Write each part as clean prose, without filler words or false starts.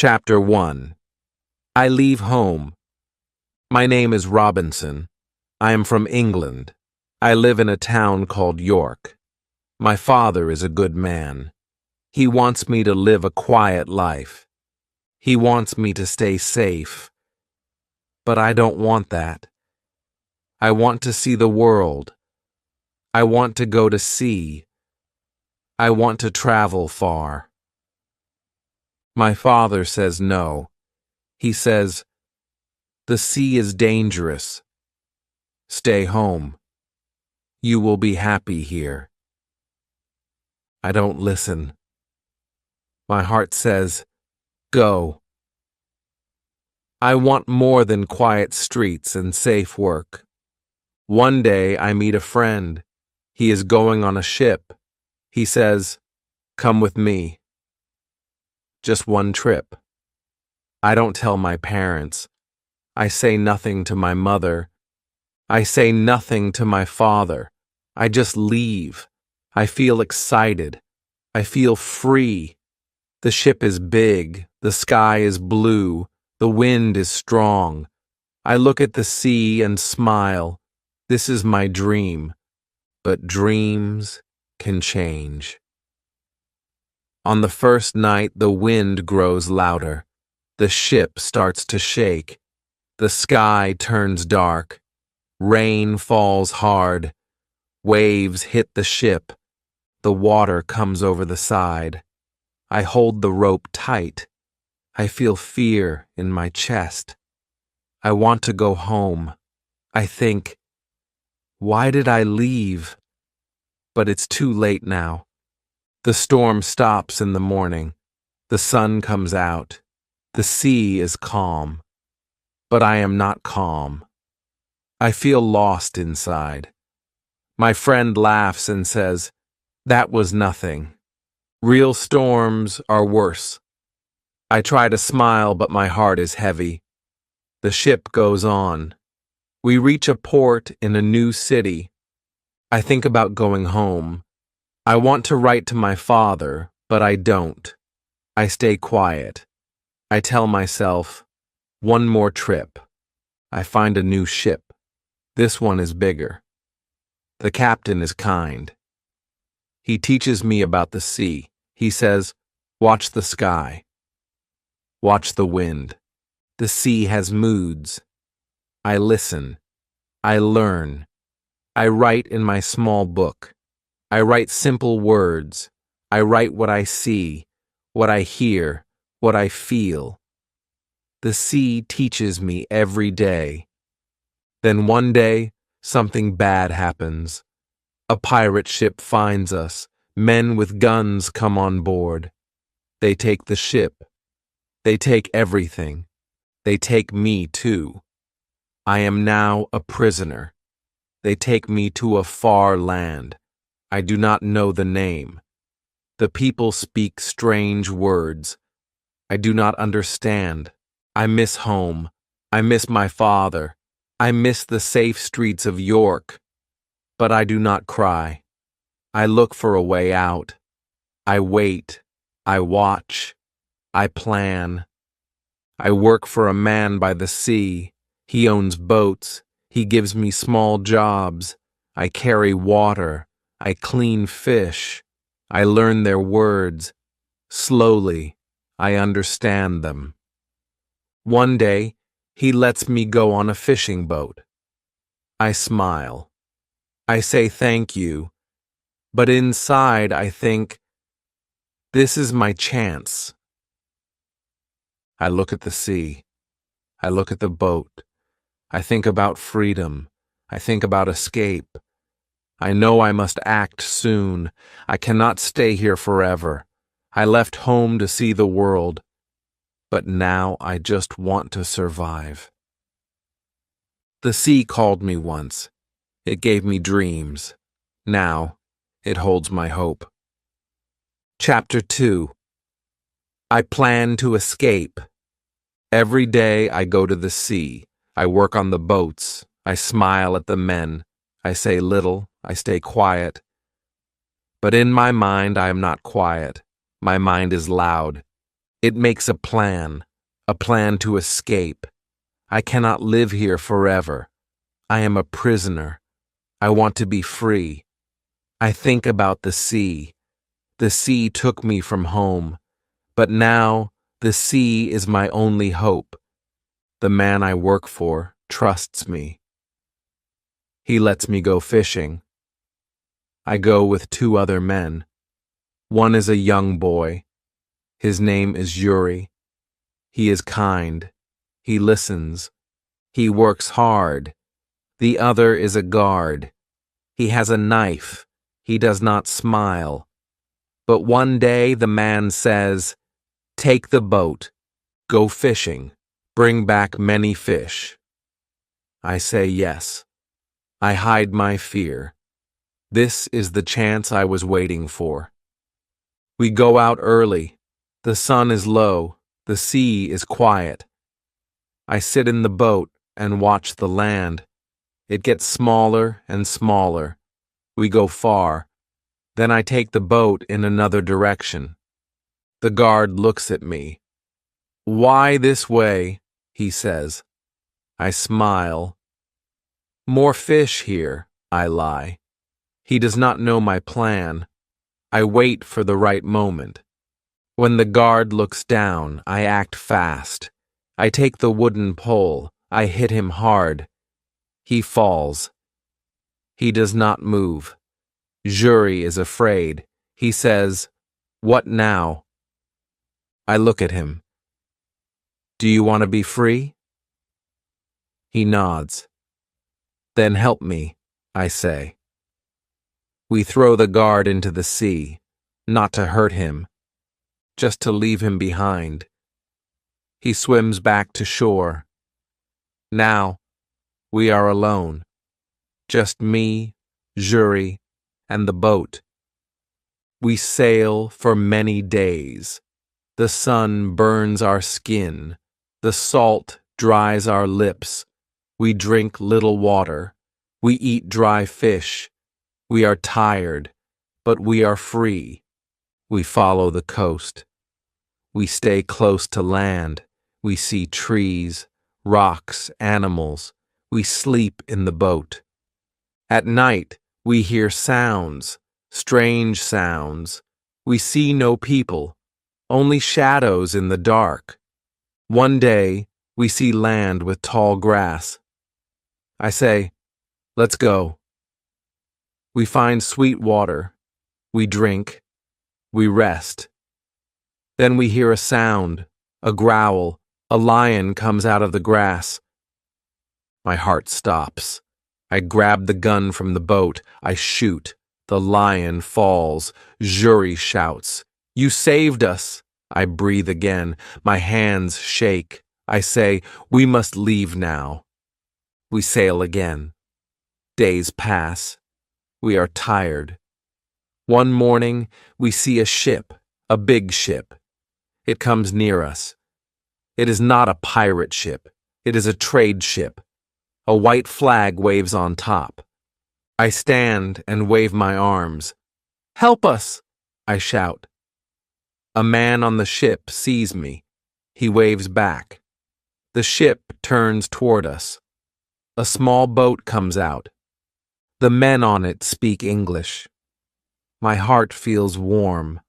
Chapter 1. I leave home. My name is Robinson. I am from England. I live in a town called York. My father is a good man. He wants me to live a quiet life. He wants me to stay safe. But I don't want that. I want to see the world. I want to go to sea. I want to travel far. My father says no. He says, "The sea is dangerous. Stay home. You will be happy here." I don't listen. My heart says, "Go." I want more than quiet streets and safe work. One day I meet a friend. He is going on a ship. He says, "Come with me." Just one trip. I don't tell my parents. I say nothing to my mother. I say nothing to my father. I just leave. I feel excited. I feel free. The ship is big. The sky is blue. The wind is strong. I look at the sea and smile. This is my dream. But dreams can change. On the first night, the wind grows louder. The ship starts to shake. The sky turns dark. Rain falls hard. Waves hit the ship. The water comes over the side. I hold the rope tight. I feel fear in my chest. I want to go home. I think, why did I leave? But it's too late now. The storm stops in the morning. The sun comes out. The sea is calm. But I am not calm. I feel lost inside. My friend laughs and says, "That was nothing. Real storms are worse." I try to smile, but my heart is heavy. The ship goes on. We reach a port in a new city. I think about going home. I want to write to my father, but I don't. I stay quiet. I tell myself, one more trip. I find a new ship. This one is bigger. The captain is kind. He teaches me about the sea. He says, "Watch the sky. Watch the wind. The sea has moods." I listen. I learn. I write in my small book. I write simple words. I write what I see, what I hear, what I feel. The sea teaches me every day. Then one day, something bad happens. A pirate ship finds us. Men with guns come on board. They take the ship. They take everything. They take me too. I am now a prisoner. They take me to a far land. I do not know the name. The people speak strange words. I do not understand. I miss home. I miss my father. I miss the safe streets of York. But I do not cry. I look for a way out. I wait. I watch. I plan. I work for a man by the sea. He owns boats. He gives me small jobs. I carry water. I clean fish. I learn their words. Slowly, I understand them. One day, he lets me go on a fishing boat. I smile. I say thank you. But inside, I think, this is my chance. I look at the sea. I look at the boat. I think about freedom. I think about escape. I know I must act soon. I cannot stay here forever. I left home to see the world, but now I just want to survive. The sea called me once. It gave me dreams. Now, it holds my hope. Chapter 2. I plan to escape. Every day I go to the sea. I work on the boats. I smile at the men. I say little. I stay quiet. But in my mind, I am not quiet. My mind is loud. It makes a plan to escape. I cannot live here forever. I am a prisoner. I want to be free. I think about the sea. The sea took me from home, but now the sea is my only hope. The man I work for trusts me. He lets me go fishing. I go with 2 other men. One is a young boy. His name is Yuri. He is kind. He listens. He works hard. The other is a guard. He has a knife. He does not smile. But one day the man says, "Take the boat. Go fishing. Bring back many fish." I say yes. I hide my fear. This is the chance I was waiting for. We go out early. The sun is low. The sea is quiet. I sit in the boat and watch the land. It gets smaller and smaller. We go far. Then I take the boat in another direction. The guard looks at me. "Why this way?" he says. I smile. "More fish here," I lie. He does not know my plan. I wait for the right moment. When the guard looks down, I act fast. I take the wooden pole. I hit him hard. He falls. He does not move. Yuri is afraid. He says, "What now?" I look at him. "Do you want to be free?" He nods. "Then help me," I say. We throw the guard into the sea, not to hurt him, just to leave him behind. He swims back to shore. Now, we are alone. Just me, Yuri, and the boat. We sail for many days. The sun burns our skin. The salt dries our lips. We drink little water. We eat dry fish. We are tired, but we are free. We follow the coast. We stay close to land. We see trees, rocks, animals. We sleep in the boat. At night, we hear sounds, strange sounds. We see no people, only shadows in the dark. One day, we see land with tall grass. I say, "Let's go." We find sweet water. We drink. We rest. Then we hear a sound, a growl. A lion comes out of the grass. My heart stops. I grab the gun from the boat. I shoot. The lion falls. Yuri shouts, "You saved us!" I breathe again. My hands shake. I say, "We must leave now." We sail again. Days pass. We are tired. One morning, we see a ship, a big ship. It comes near us. It is not a pirate ship. It is a trade ship. A white flag waves on top. I stand and wave my arms. "Help us!" I shout. A man on the ship sees me. He waves back. The ship turns toward us. A small boat comes out. The men on it speak English. My heart feels warm.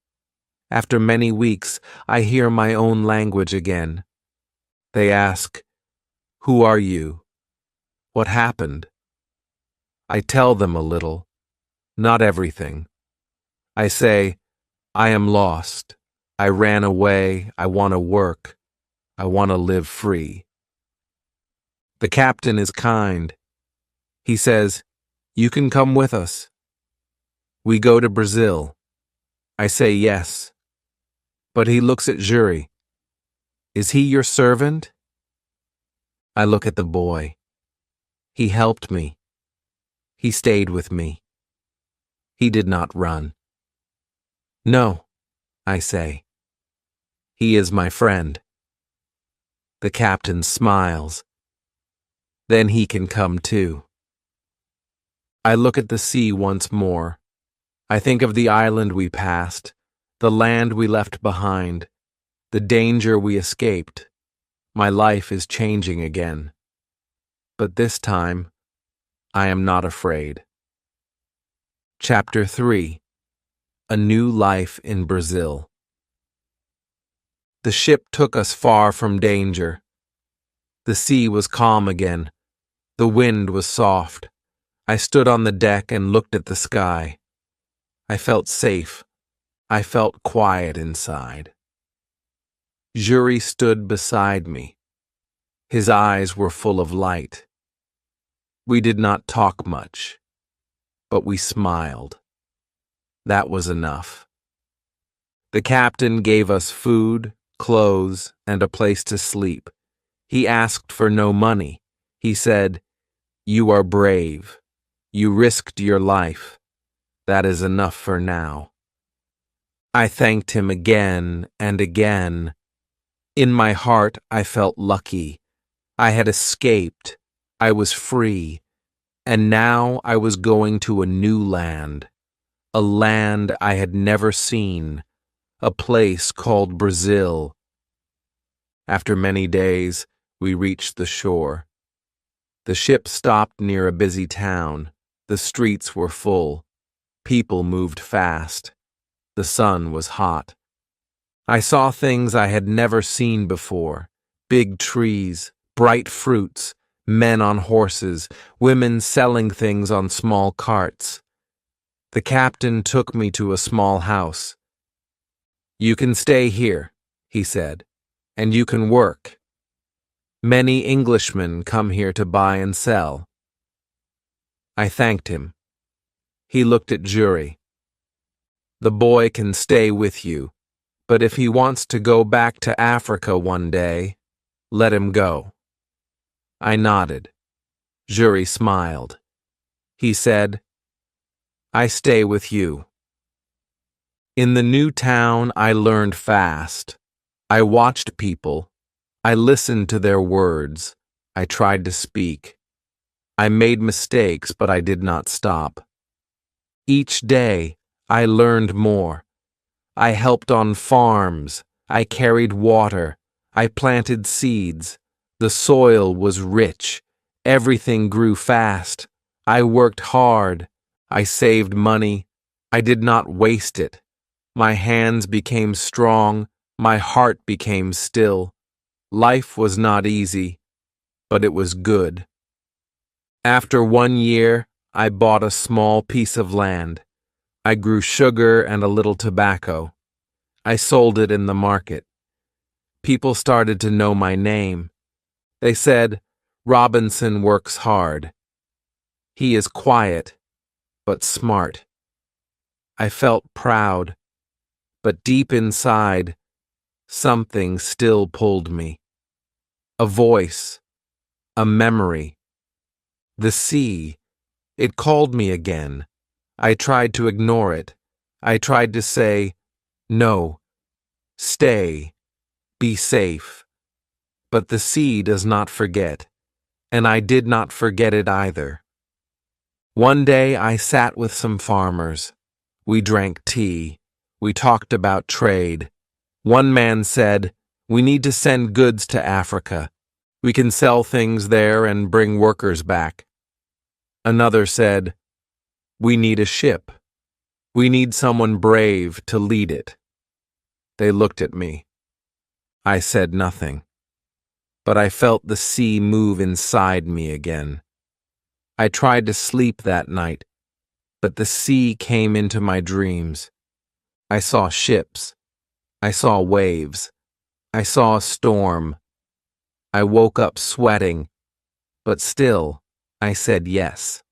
After many weeks, I hear my own language again. They ask, "Who are you? What happened?" I tell them a little, not everything. I say, "I am lost. I ran away. I want to work. I want to live free." The captain is kind. He says, "You can come with us." We go to Brazil. I say yes. But he looks at Yuri. "Is he your servant?" I look at the boy. He helped me. He stayed with me. He did not run. "No," I say. "He is my friend." The captain smiles. "Then he can come too." I look at the sea once more. I think of the island we passed, the land we left behind. the danger we escaped. My life is changing again. But this time, I am not afraid. Chapter 3. A New Life in Brazil. The ship took us far from danger. The sea was calm again. The wind was soft. I stood on the deck and looked at the sky. I felt safe. I felt quiet inside. Jury stood beside me. His eyes were full of light. We did not talk much, but we smiled. That was enough. The captain gave us food, clothes, and a place to sleep. He asked for no money. He said, "You are brave. You risked your life. That is enough for now." I thanked him again and again. In my heart, I felt lucky. I had escaped. I was free. And now I was going to a new land, a land I had never seen, a place called Brazil. After many days, we reached the shore. The ship stopped near a busy town. The streets were full. People moved fast. The sun was hot. I saw things I had never seen before: big trees, bright fruits, men on horses, women selling things on small carts. The captain took me to a small house. "You can stay here," he said, "and you can work. Many Englishmen come here to buy and sell." I thanked him. He looked at Jury. "The boy can stay with you, but if he wants to go back to Africa one day, let him go." I nodded. Jury smiled. He said, "I stay with you." In the new town, I learned fast. I watched people. I listened to their words. I tried to speak. I made mistakes, but I did not stop. Each day, I learned more. I helped on farms. I carried water. I planted seeds. The soil was rich. Everything grew fast. I worked hard. I saved money. I did not waste it. My hands became strong. My heart became still. Life was not easy, but it was good. After 1 year, I bought a small piece of land. I grew sugar and a little tobacco. I sold it in the market. People started to know my name. They said, "Robinson works hard. He is quiet, but smart." I felt proud, but deep inside, something still pulled me. A voice, a memory. The sea, it called me again. I tried to ignore it. I tried to say, "No, stay, be safe." But the sea does not forget, and I did not forget it either. One day I sat with some farmers. We drank tea. We talked about trade. One man said, "We need to send goods to Africa. We can sell things there and bring workers back." Another said, "We need a ship. We need someone brave to lead it." They looked at me. I said nothing, but I felt the sea move inside me again. I tried to sleep that night, but the sea came into my dreams. I saw ships. I saw waves. I saw a storm. I woke up sweating, but still, I said yes.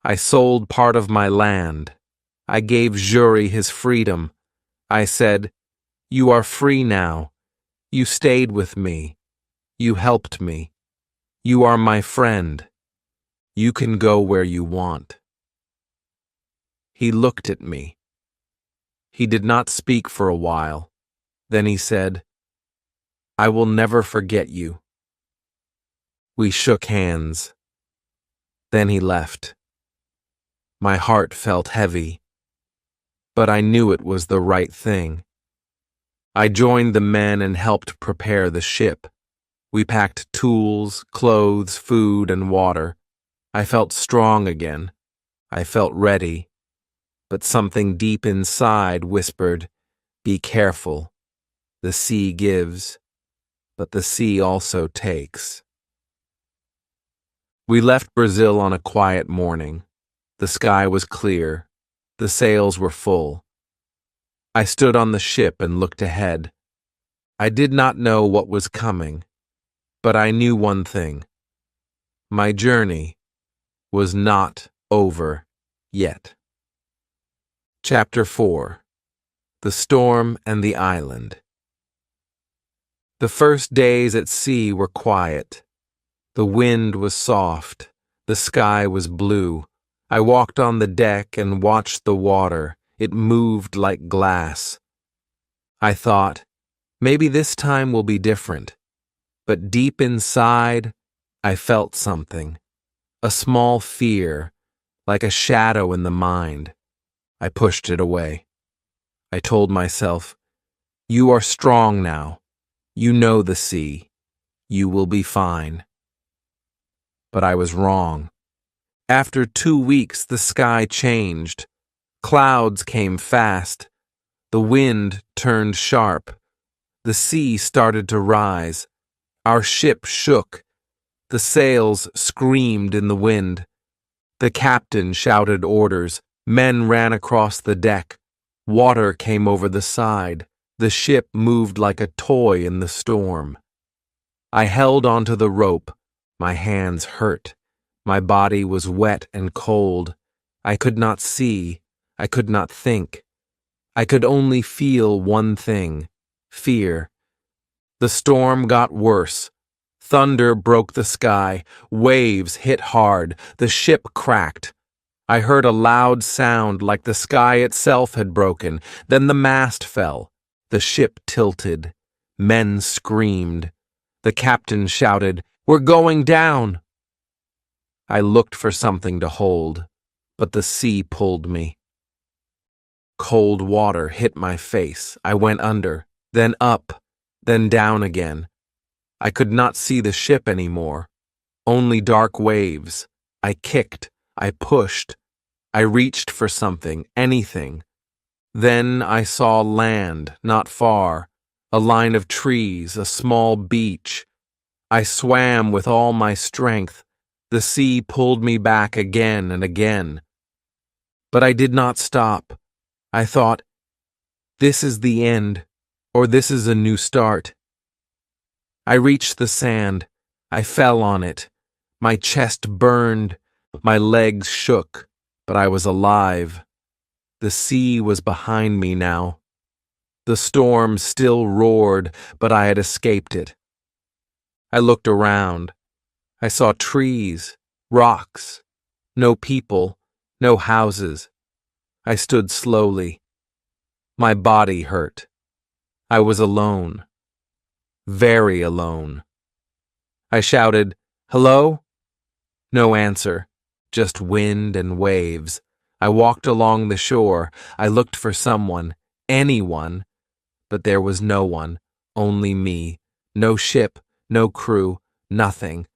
I sold part of my land. I gave Jury his freedom. I said, "You are free now. You stayed with me. You helped me. You are my friend. You can go where you want." He looked at me. He did not speak for a while. Then he said, "I will never forget you." We shook hands. Then he left. My heart felt heavy, but I knew it was the right thing. I joined the men and helped prepare the ship. We packed tools, clothes, food, and water. I felt strong again. I felt ready. But something deep inside whispered, "Be careful. The sea gives, but the sea also takes." We left Brazil on a quiet morning. The sky was clear. The sails were full. I stood on the ship and looked ahead. I did not know what was coming, but I knew one thing. My journey was not over yet. Chapter 4. The Storm and the Island. The first days at sea were quiet. The wind was soft. The sky was blue. I walked on the deck and watched the water. It moved like glass. I thought, maybe this time will be different. But deep inside, I felt something. A small fear, like a shadow in the mind. I pushed it away. I told myself, "You are strong now. You know the sea. You will be fine." But I was wrong. After 2 weeks, the sky changed. Clouds came fast. The wind turned sharp. The sea started to rise. Our ship shook. The sails screamed in the wind. The captain shouted orders. Men ran across the deck. Water came over the side. The ship moved like a toy in the storm. I held onto the rope. My hands hurt. My body was wet and cold. I could not see. I could not think. I could only feel one thing: fear. The storm got worse. Thunder broke the sky. Waves hit hard. The ship cracked. I heard a loud sound like the sky itself had broken. Then the mast fell. The ship tilted. Men screamed. The captain shouted, "We're going down!" I looked for something to hold, but the sea pulled me. Cold water hit my face. I went under, then up, then down again. I could not see the ship anymore. Only dark waves. I kicked. I pushed. I reached for something, anything. Then I saw land, not far, a line of trees, a small beach. I swam with all my strength. The sea pulled me back again and again. But I did not stop. I thought, this is the end, or this is a new start. I reached the sand. I fell on it. My chest burned. My legs shook, but I was alive. The sea was behind me now. The storm still roared, but I had escaped it. I looked around. I saw trees, rocks, no people, no houses. I stood slowly. My body hurt. I was alone. Very alone. I shouted, "Hello?" No answer, just wind and waves. I walked along the shore. I looked for someone, anyone, but there was no one, only me. No ship, no crew, nothing.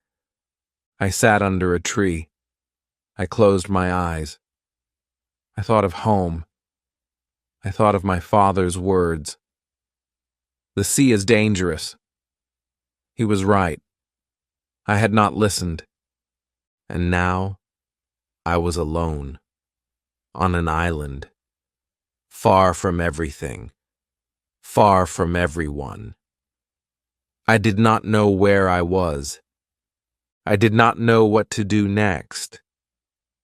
I sat under a tree. I closed my eyes. I thought of home. I thought of my father's words. The sea is dangerous. He was right. I had not listened. And now I was alone, on an island, far from everything, far from everyone. I did not know where I was. I did not know what to do next,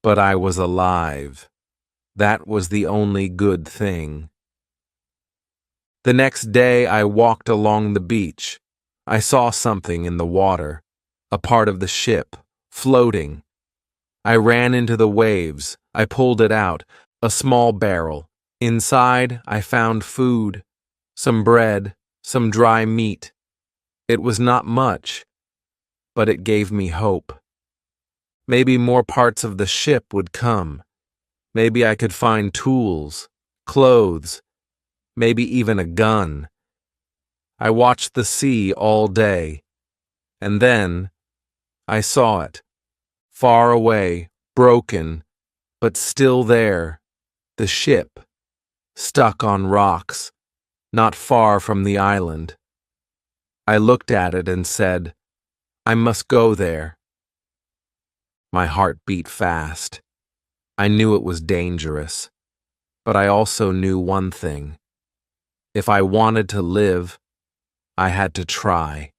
but I was alive. That was the only good thing. The next day I walked along the beach. I saw something in the water, a part of the ship, floating. I ran into the waves. I pulled it out, a small barrel. Inside I found food, some bread, some dry meat. It was not much, but it gave me hope. Maybe more parts of the ship would come. Maybe I could find tools, clothes, maybe even a gun. I watched the sea all day, and then I saw it, far away, broken, but still there, the ship, stuck on rocks, not far from the island. I looked at it and said, I must go there. My heart beat fast. I knew it was dangerous, but I also knew one thing. If I wanted to live, I had to try.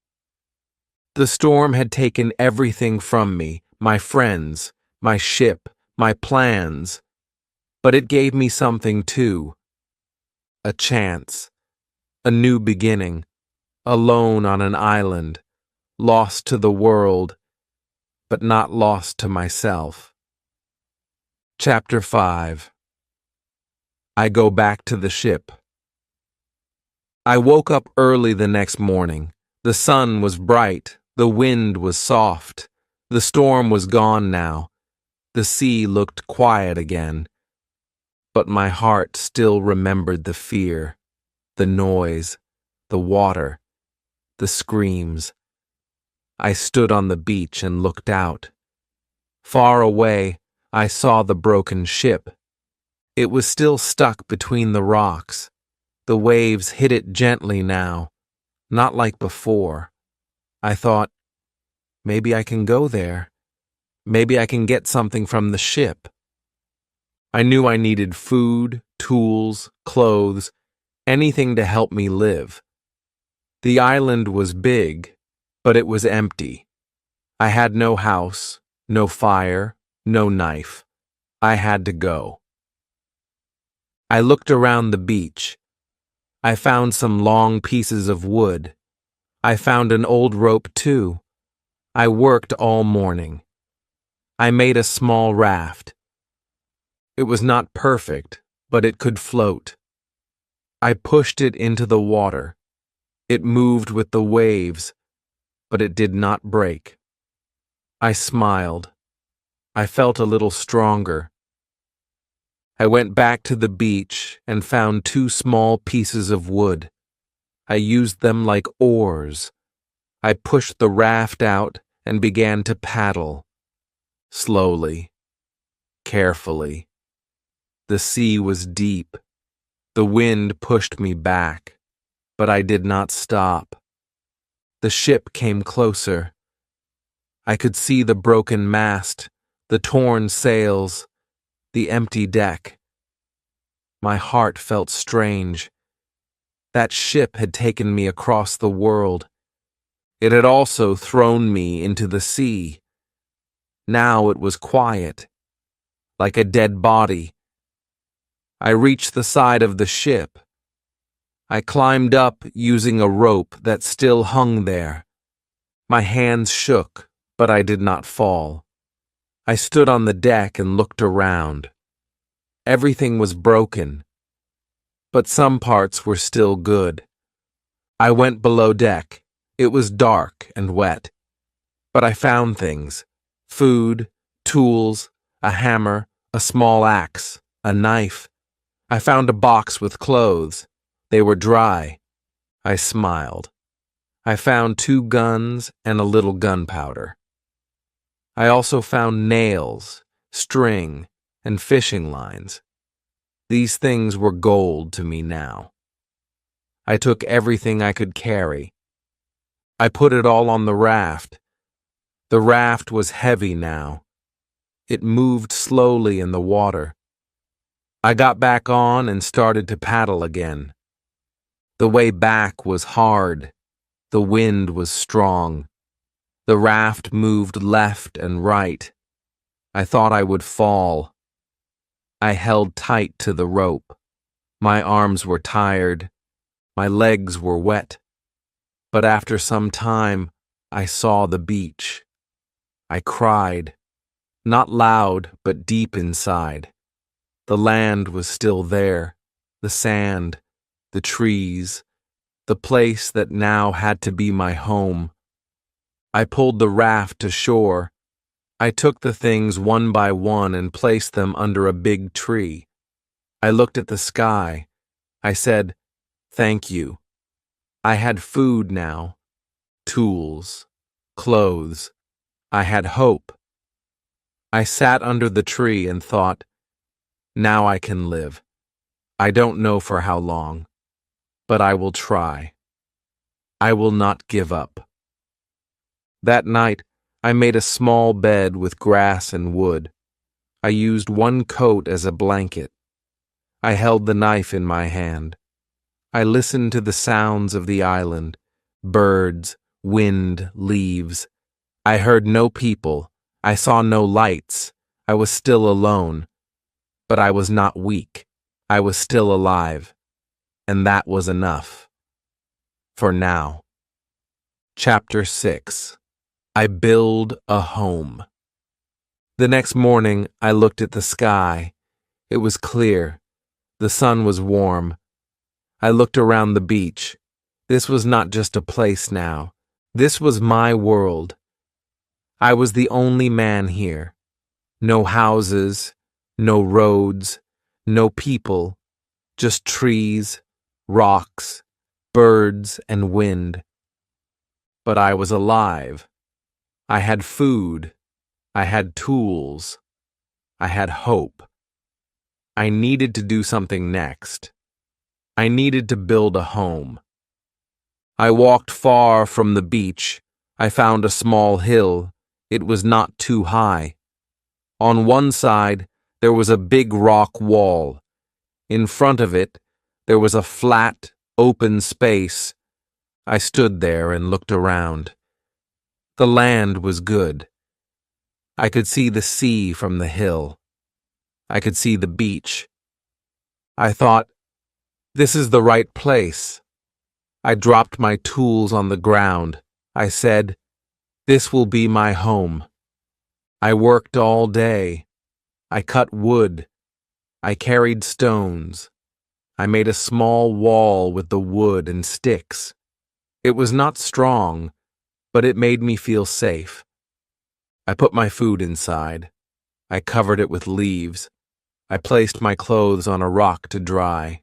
The storm had taken everything from me, my friends, my ship, my plans, but it gave me something too. A chance, a new beginning, alone on an island, lost to the world, but not lost to myself. Chapter 5. I go back to the ship. I woke up early the next morning. The sun was bright, the wind was soft, the storm was gone now. The sea looked quiet again, but my heart still remembered the fear, the noise, the water, the screams. I stood on the beach and looked out. Far away, I saw the broken ship. It was still stuck between the rocks. The waves hit it gently now, not like before. I thought, maybe I can go there. Maybe I can get something from the ship. I knew I needed food, tools, clothes, anything to help me live. The island was big, but it was empty. I had no house, no fire, no knife. I had to go. I looked around the beach. I found some long pieces of wood. I found an old rope too. I worked all morning. I made a small raft. It was not perfect, but it could float. I pushed it into the water. It moved with the waves, but it did not break. I smiled. I felt a little stronger. I went back to the beach and found 2 small pieces of wood. I used them like oars. I pushed the raft out and began to paddle. Slowly, carefully. The sea was deep. The wind pushed me back, but I did not stop. The ship came closer. I could see the broken mast, the torn sails, the empty deck. My heart felt strange. That ship had taken me across the world. It had also thrown me into the sea. Now it was quiet, like a dead body. I reached the side of the ship. I climbed up using a rope that still hung there. My hands shook, but I did not fall. I stood on the deck and looked around. Everything was broken, but some parts were still good. I went below deck. It was dark and wet, but I found things: food, tools, a hammer, a small axe, a knife. I found a box with clothes. They were dry. I smiled. I found 2 guns and a little gunpowder. I also found nails, string, and fishing lines. These things were gold to me now. I took everything I could carry. I put it all on the raft. The raft was heavy now. It moved slowly in the water. I got back on and started to paddle again. The way back was hard. The wind was strong. The raft moved left and right. I thought I would fall. I held tight to the rope. My arms were tired. My legs were wet. But after some time, I saw the beach. I cried. Not loud, but deep inside. The land was still there. The sand, the trees, the place that now had to be my home. I pulled the raft to shore. I took the things one by one and placed them under a big tree. I looked at the sky. I said, "Thank you." I had food now, tools, clothes. I had hope. I sat under the tree and thought, now I can live. I don't know for how long, but I will try. I will not give up. That night, I made a small bed with grass and wood. I used one coat as a blanket. I held the knife in my hand. I listened to the sounds of the island, birds, wind, leaves. I heard no people. I saw no lights. I was still alone. But I was not weak. I was still alive. And that was enough. For now. Chapter 6. I build a home. The next morning, I looked at the sky. It was clear. The sun was warm. I looked around the beach. This was not just a place now. This was my world. I was the only man here. No houses, no roads, no people, just trees, rocks, birds, and wind. But I was alive. I had food. I had tools. I had hope. I needed to do something next. I needed to build a home. I walked far from the beach. I found a small hill. It was not too high. On one side, there was a big rock wall. In front of it, there was a flat, open space. I stood there and looked around. The land was good. I could see the sea from the hill. I could see the beach. I thought, this is the right place. I dropped my tools on the ground. I said, this will be my home. I worked all day. I cut wood. I carried stones. I made a small wall with the wood and sticks. It was not strong, but it made me feel safe. I put my food inside. I covered it with leaves. I placed my clothes on a rock to dry.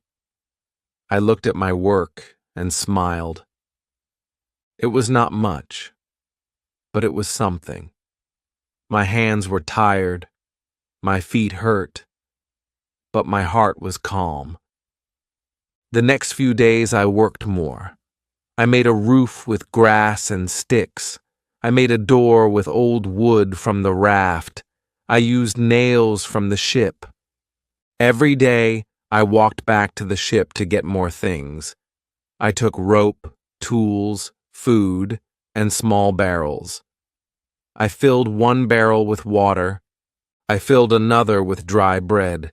I looked at my work and smiled. It was not much, but it was something. My hands were tired. My feet hurt. But my heart was calm. The next few days I worked more. I made a roof with grass and sticks. I made a door with old wood from the raft. I used nails from the ship. Every day, I walked back to the ship to get more things. I took rope, tools, food, and small barrels. I filled one barrel with water. I filled another with dry bread.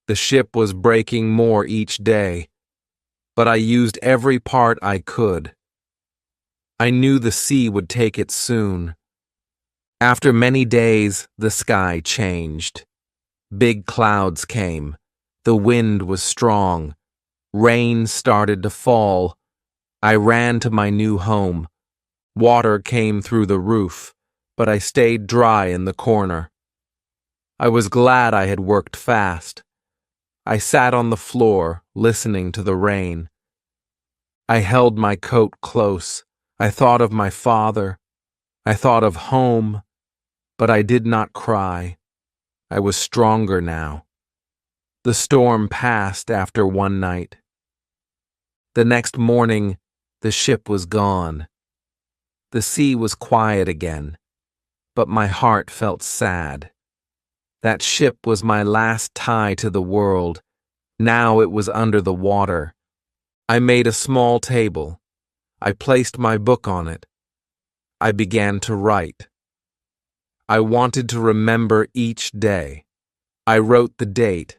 The ship was breaking more each day, but I used every part I could. I knew the sea would take it soon. After many days, the sky changed. Big clouds came. The wind was strong. Rain started to fall. I ran to my new home. Water came through the roof, but I stayed dry in the corner. I was glad I had worked fast. I sat on the floor, listening to the rain. I held my coat close. I thought of my father. I thought of home, but I did not cry. I was stronger now. The storm passed after one night. The next morning, the ship was gone. The sea was quiet again, but my heart felt sad. That ship was my last tie to the world. Now it was under the water. I made a small table. I placed my book on it. I began to write. I wanted to remember each day. I wrote the date.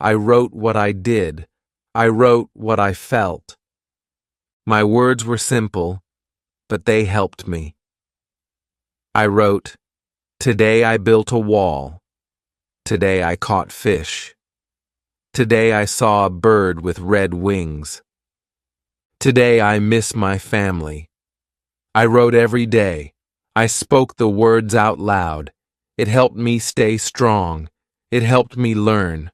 I wrote what I did. I wrote what I felt. My words were simple, but they helped me. I wrote, today I built a wall. Today I caught fish. Today I saw a bird with red wings. Today I miss my family. I wrote every day. I spoke the words out loud. It helped me stay strong. It helped me learn.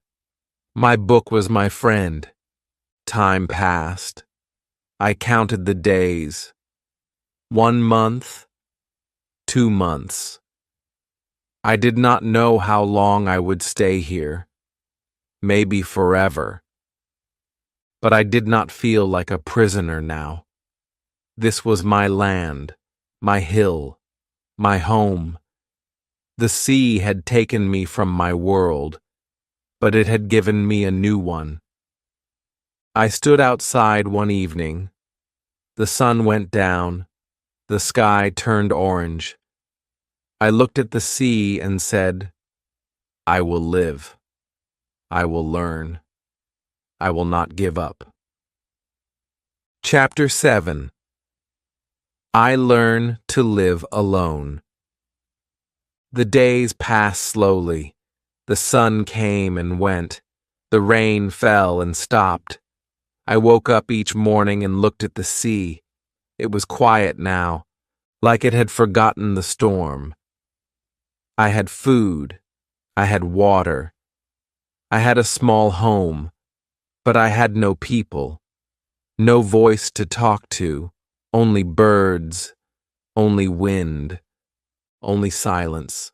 My book was my friend. Time passed. I counted the days. 1 month, 2 months. I did not know how long I would stay here, maybe forever. But I did not feel like a prisoner now. This was my land, my hill, my home. The sea had taken me from my world, but it had given me a new one. I stood outside one evening. The sun went down. The sky turned orange. I looked at the sea and said, I will live. I will learn. I will not give up. Chapter 7. I learn to live alone. The days passed slowly. The sun came and went. The rain fell and stopped. I woke up each morning and looked at the sea. It was quiet now, like it had forgotten the storm. I had food. I had water. I had a small home, but I had no people, no voice to talk to, only birds, only wind, only silence.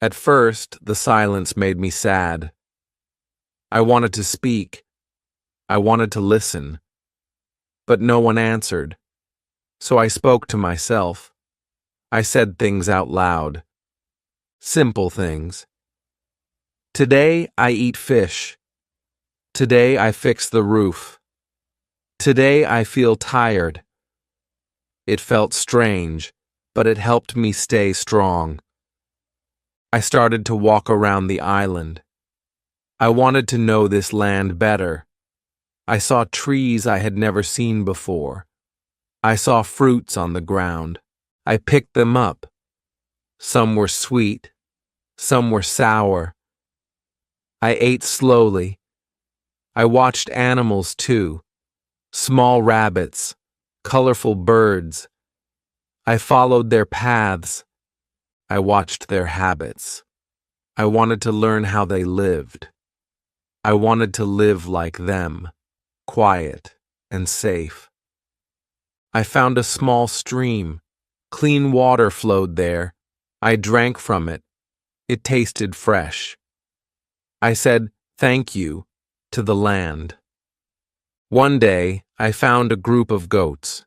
At first, the silence made me sad. I wanted to speak. I wanted to listen. But no one answered. So I spoke to myself. I said things out loud. Simple things. Today I eat fish. Today I fix the roof. Today I feel tired. It felt strange, but it helped me stay strong. I started to walk around the island. I wanted to know this land better. I saw trees I had never seen before. I saw fruits on the ground. I picked them up. Some were sweet. Some were sour. I ate slowly. I watched animals too. Small rabbits, colorful birds. I followed their paths. I watched their habits. I wanted to learn how they lived. I wanted to live like them, quiet and safe. I found a small stream. Clean water flowed there. I drank from it. It tasted fresh. I said, "Thank you," to the land. One day, I found a group of goats.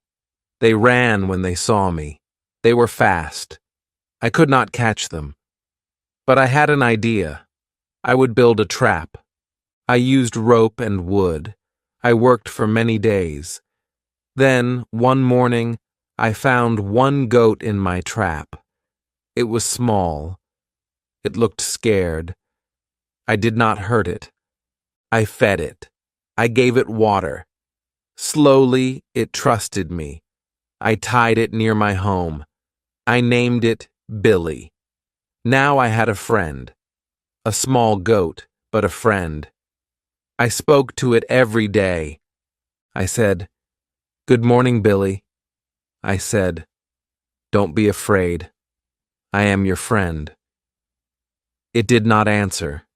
They ran when they saw me. They were fast. I could not catch them. But I had an idea. I would build a trap. I used rope and wood. I worked for many days. Then, one morning, I found one goat in my trap. It was small. It looked scared. I did not hurt it. I fed it. I gave it water. Slowly, it trusted me. I tied it near my home. I named it Billy. Now I had a friend. A small goat, but a friend. I spoke to it every day. I said, "Good morning, Billy." I said, "Don't be afraid. I am your friend." It did not answer,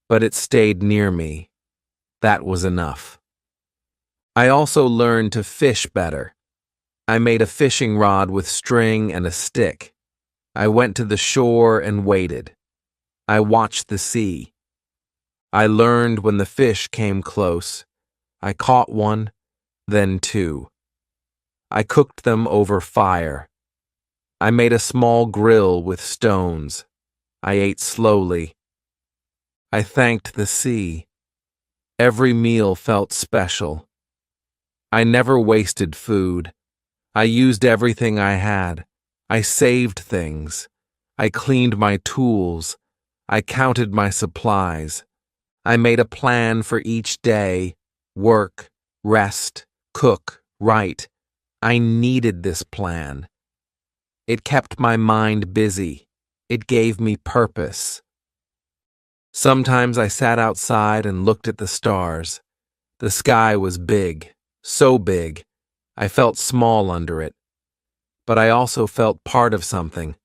but it stayed near me. That was enough. I also learned to fish better. I made a fishing rod with string and a stick. I went to the shore and waited. I watched the sea. I learned when the fish came close. I caught one, then two. I cooked them over fire. I made a small grill with stones. I ate slowly. I thanked the sea. Every meal felt special. I never wasted food. I used everything I had. I saved things. I cleaned my tools. I counted my supplies. I made a plan for each day. Work, rest, cook, write. I needed this plan. It kept my mind busy. It gave me purpose. Sometimes I sat outside and looked at the stars. The sky was big, so big. I felt small under it. But I also felt part of something.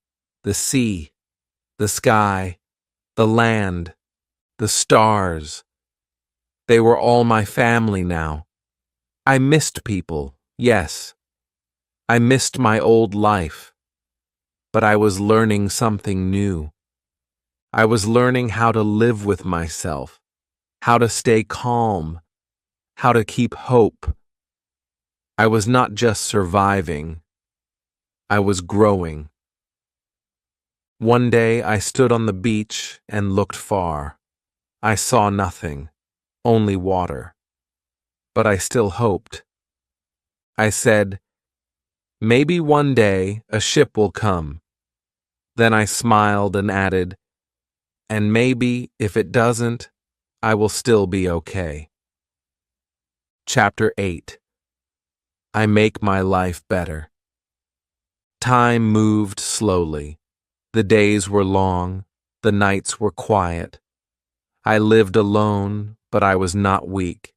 The sea, the sky, the land, the stars. They were all my family now. I missed people, yes. I missed my old life, but I was learning something new. I was learning how to live with myself, how to stay calm, how to keep hope. I was not just surviving, I was growing. One day I stood on the beach and looked far. I saw nothing, only water. But I still hoped. I said, maybe one day a ship will come. Then I smiled and added, and maybe if it doesn't, I will still be okay. Chapter 8. I make my life better. Time moved slowly. The days were long, the nights were quiet. I lived alone, but I was not weak.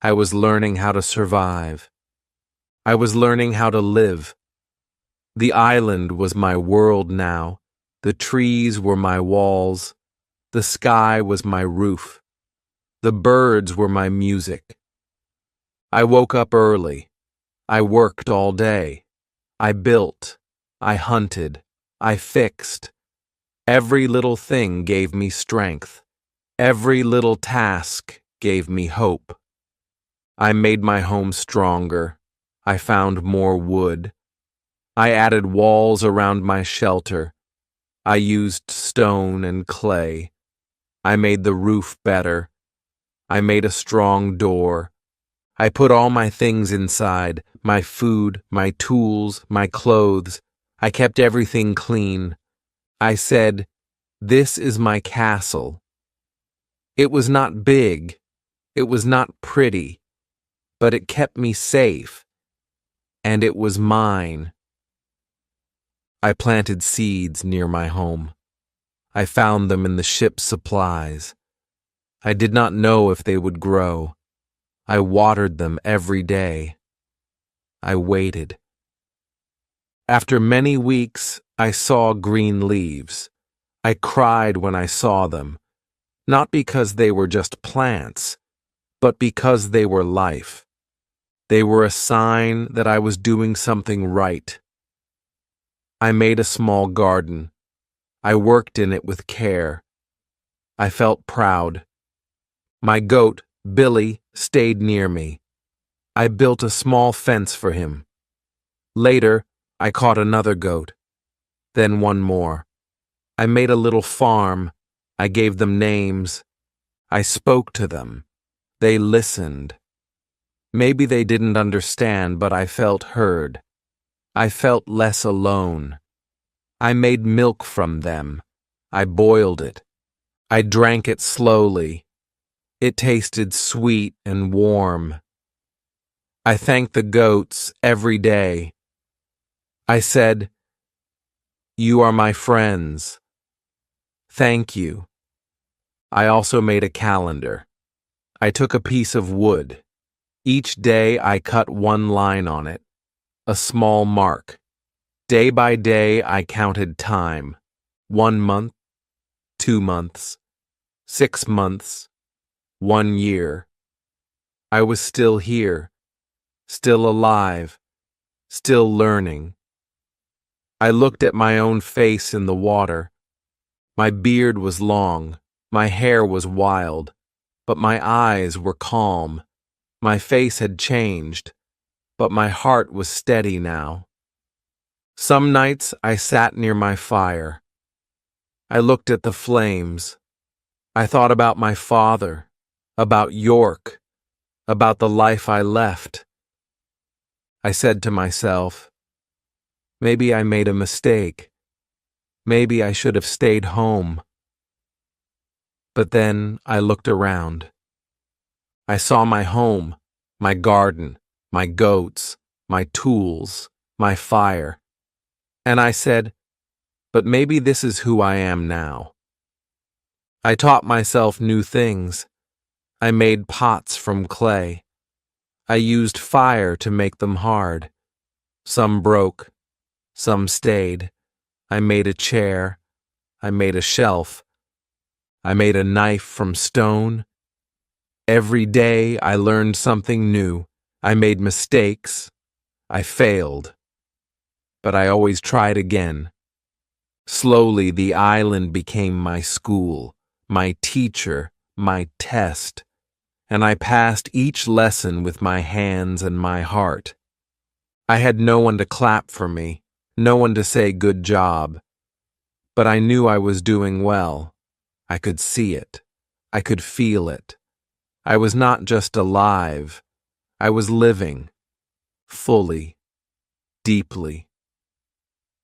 I was learning how to survive. I was learning how to live. The island was my world now. The trees were my walls. The sky was my roof. The birds were my music. I woke up early. I worked all day. I built. I hunted. I fixed. Every little thing gave me strength. Every little task gave me hope. I made my home stronger. I found more wood. I added walls around my shelter. I used stone and clay. I made the roof better. I made a strong door. I put all my things inside, my food, my tools, my clothes. I kept everything clean. I said, this is my castle. It was not big. It was not pretty. But it kept me safe. And it was mine. I planted seeds near my home. I found them in the ship's supplies. I did not know if they would grow. I watered them every day. I waited. After many weeks, I saw green leaves. I cried when I saw them, not because they were just plants, but because they were life. They were a sign that I was doing something right. I made a small garden. I worked in it with care. I felt proud. My goat, Billy, stayed near me. I built a small fence for him. Later, I caught another goat. Then one more. I made a little farm. I gave them names. I spoke to them. They listened. Maybe they didn't understand, but I felt heard. I felt less alone. I made milk from them. I boiled it. I drank it slowly. It tasted sweet and warm. I thanked the goats every day. I said, you are my friends. Thank you. I also made a calendar. I took a piece of wood. Each day I cut one line on it, a small mark. Day by day I counted time. 1 month, 2 months, 6 months, 1 year. I was still here, still alive, still learning. I looked at my own face in the water. My beard was long, my hair was wild, but my eyes were calm. My face had changed, but my heart was steady now. Some nights I sat near my fire. I looked at the flames. I thought about my father, about York, about the life I left. I said to myself, maybe I made a mistake. Maybe I should have stayed home. But then I looked around. I saw my home, my garden, my goats, my tools, my fire. And I said, but maybe this is who I am now. I taught myself new things. I made pots from clay. I used fire to make them hard. Some broke, some stayed. I made a chair. I made a shelf. I made a knife from stone. Every day I learned something new. I made mistakes. I failed. But I always tried again. Slowly, the island became my school, my teacher, my test, and I passed each lesson with my hands and my heart. I had no one to clap for me, no one to say good job, but I knew I was doing well. I could see it. I could feel it. I was not just alive. I was living, fully, deeply.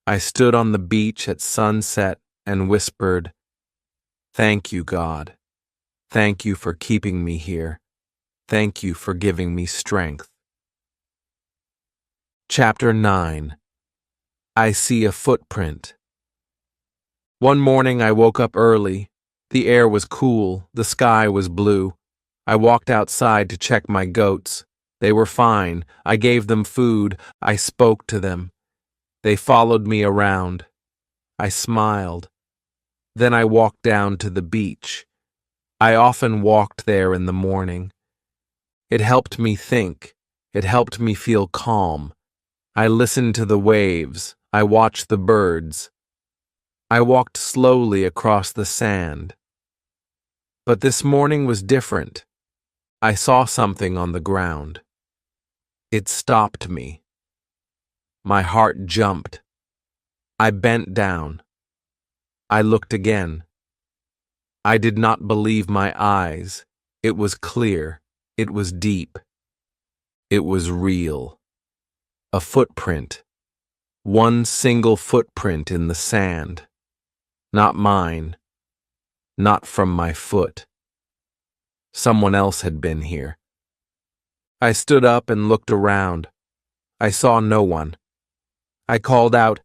I stood on the beach at sunset and whispered, "Thank you, God. Thank you for keeping me here. Thank you for giving me strength." Chapter 9. I See a Footprint. One morning I woke up early. The air was cool, the sky was blue. I walked outside to check my goats. They were fine. I gave them food. I spoke to them. They followed me around. I smiled. Then I walked down to the beach. I often walked there in the morning. It helped me think. It helped me feel calm. I listened to the waves. I watched the birds. I walked slowly across the sand. But this morning was different. I saw something on the ground. It stopped me. My heart jumped. I bent down. I looked again. I did not believe my eyes. It was clear. It was deep. It was real. A footprint. One single footprint in the sand. Not mine. Not from my foot. Someone else had been here. I stood up and looked around. I saw no one. I called out,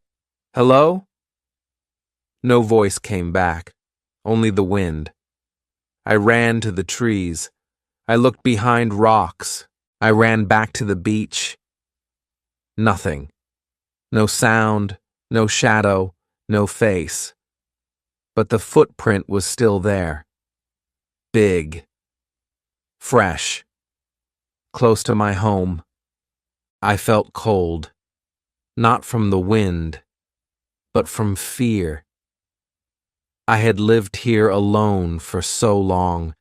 "Hello?" No voice came back, only the wind. I ran to the trees. I looked behind rocks. I ran back to the beach. Nothing. No sound, no shadow, no face. But the footprint was still there. Big. Fresh. Close to my home. I felt cold. Not from the wind, but from fear. I had lived here alone for so long.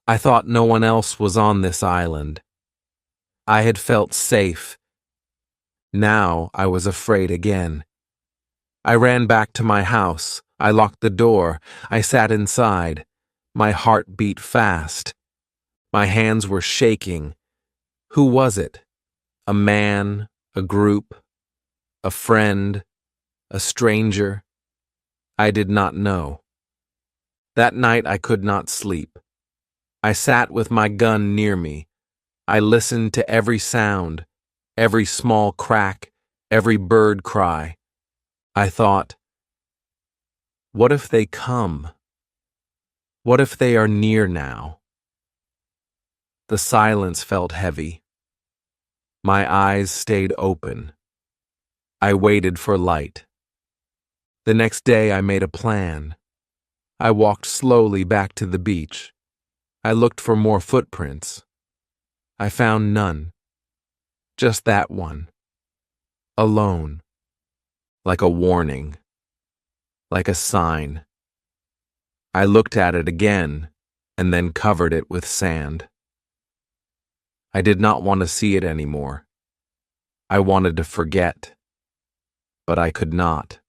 I thought no one else was on this island. I had felt safe. Now I was afraid again. I ran back to my house. I locked the door. I sat inside. My heart beat fast. My hands were shaking. Who was it? A man? A group? A friend? A stranger? I did not know. That night I could not sleep. I sat with my gun near me. I listened to every sound, every small crack, every bird cry. I thought, what if they come? What if they are near now? The silence felt heavy. My eyes stayed open. I waited for light. The next day I made a plan. I walked slowly back to the beach. I looked for more footprints. I found none. Just that one. Alone. Like a warning. Like a sign. I looked at it again and then covered it with sand. I did not want to see it anymore. I wanted to forget. But I could not.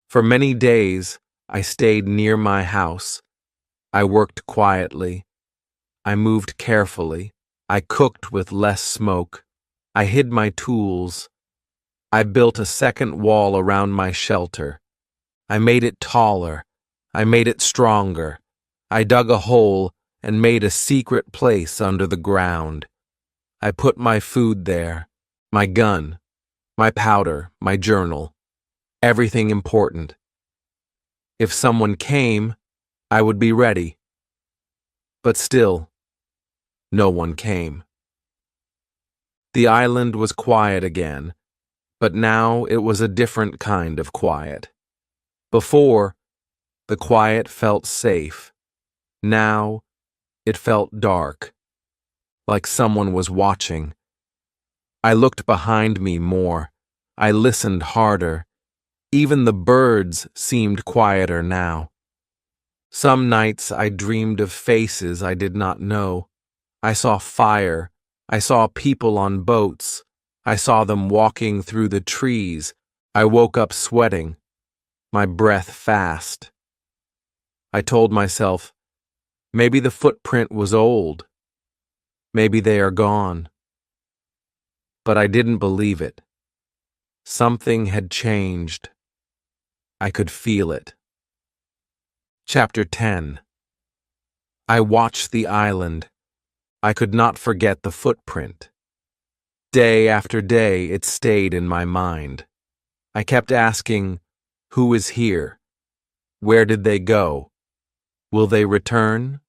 For many days, I stayed near my house. I worked quietly. I moved carefully. I cooked with less smoke. I hid my tools. I built a second wall around my shelter. I made it taller. I made it stronger. I dug a hole and made a secret place under the ground. I put my food there, my gun, my powder, my journal, everything important. If someone came, I would be ready. But still, no one came. The island was quiet again, but now it was a different kind of quiet. Before, the quiet felt safe. Now, it felt dark. like someone was watching. I looked behind me more. I listened harder. Even the birds seemed quieter now. Some nights I dreamed of faces I did not know. I saw fire. I saw people on boats. I saw them walking through the trees. I woke up sweating, my breath fast. I told myself, maybe the footprint was old. Maybe they are gone. But I didn't believe it. Something had changed. I could feel it. Chapter 10. I watched the island. I could not forget the footprint. Day after day, it stayed in my mind. I kept asking, who is here? Where did they go? Will they return?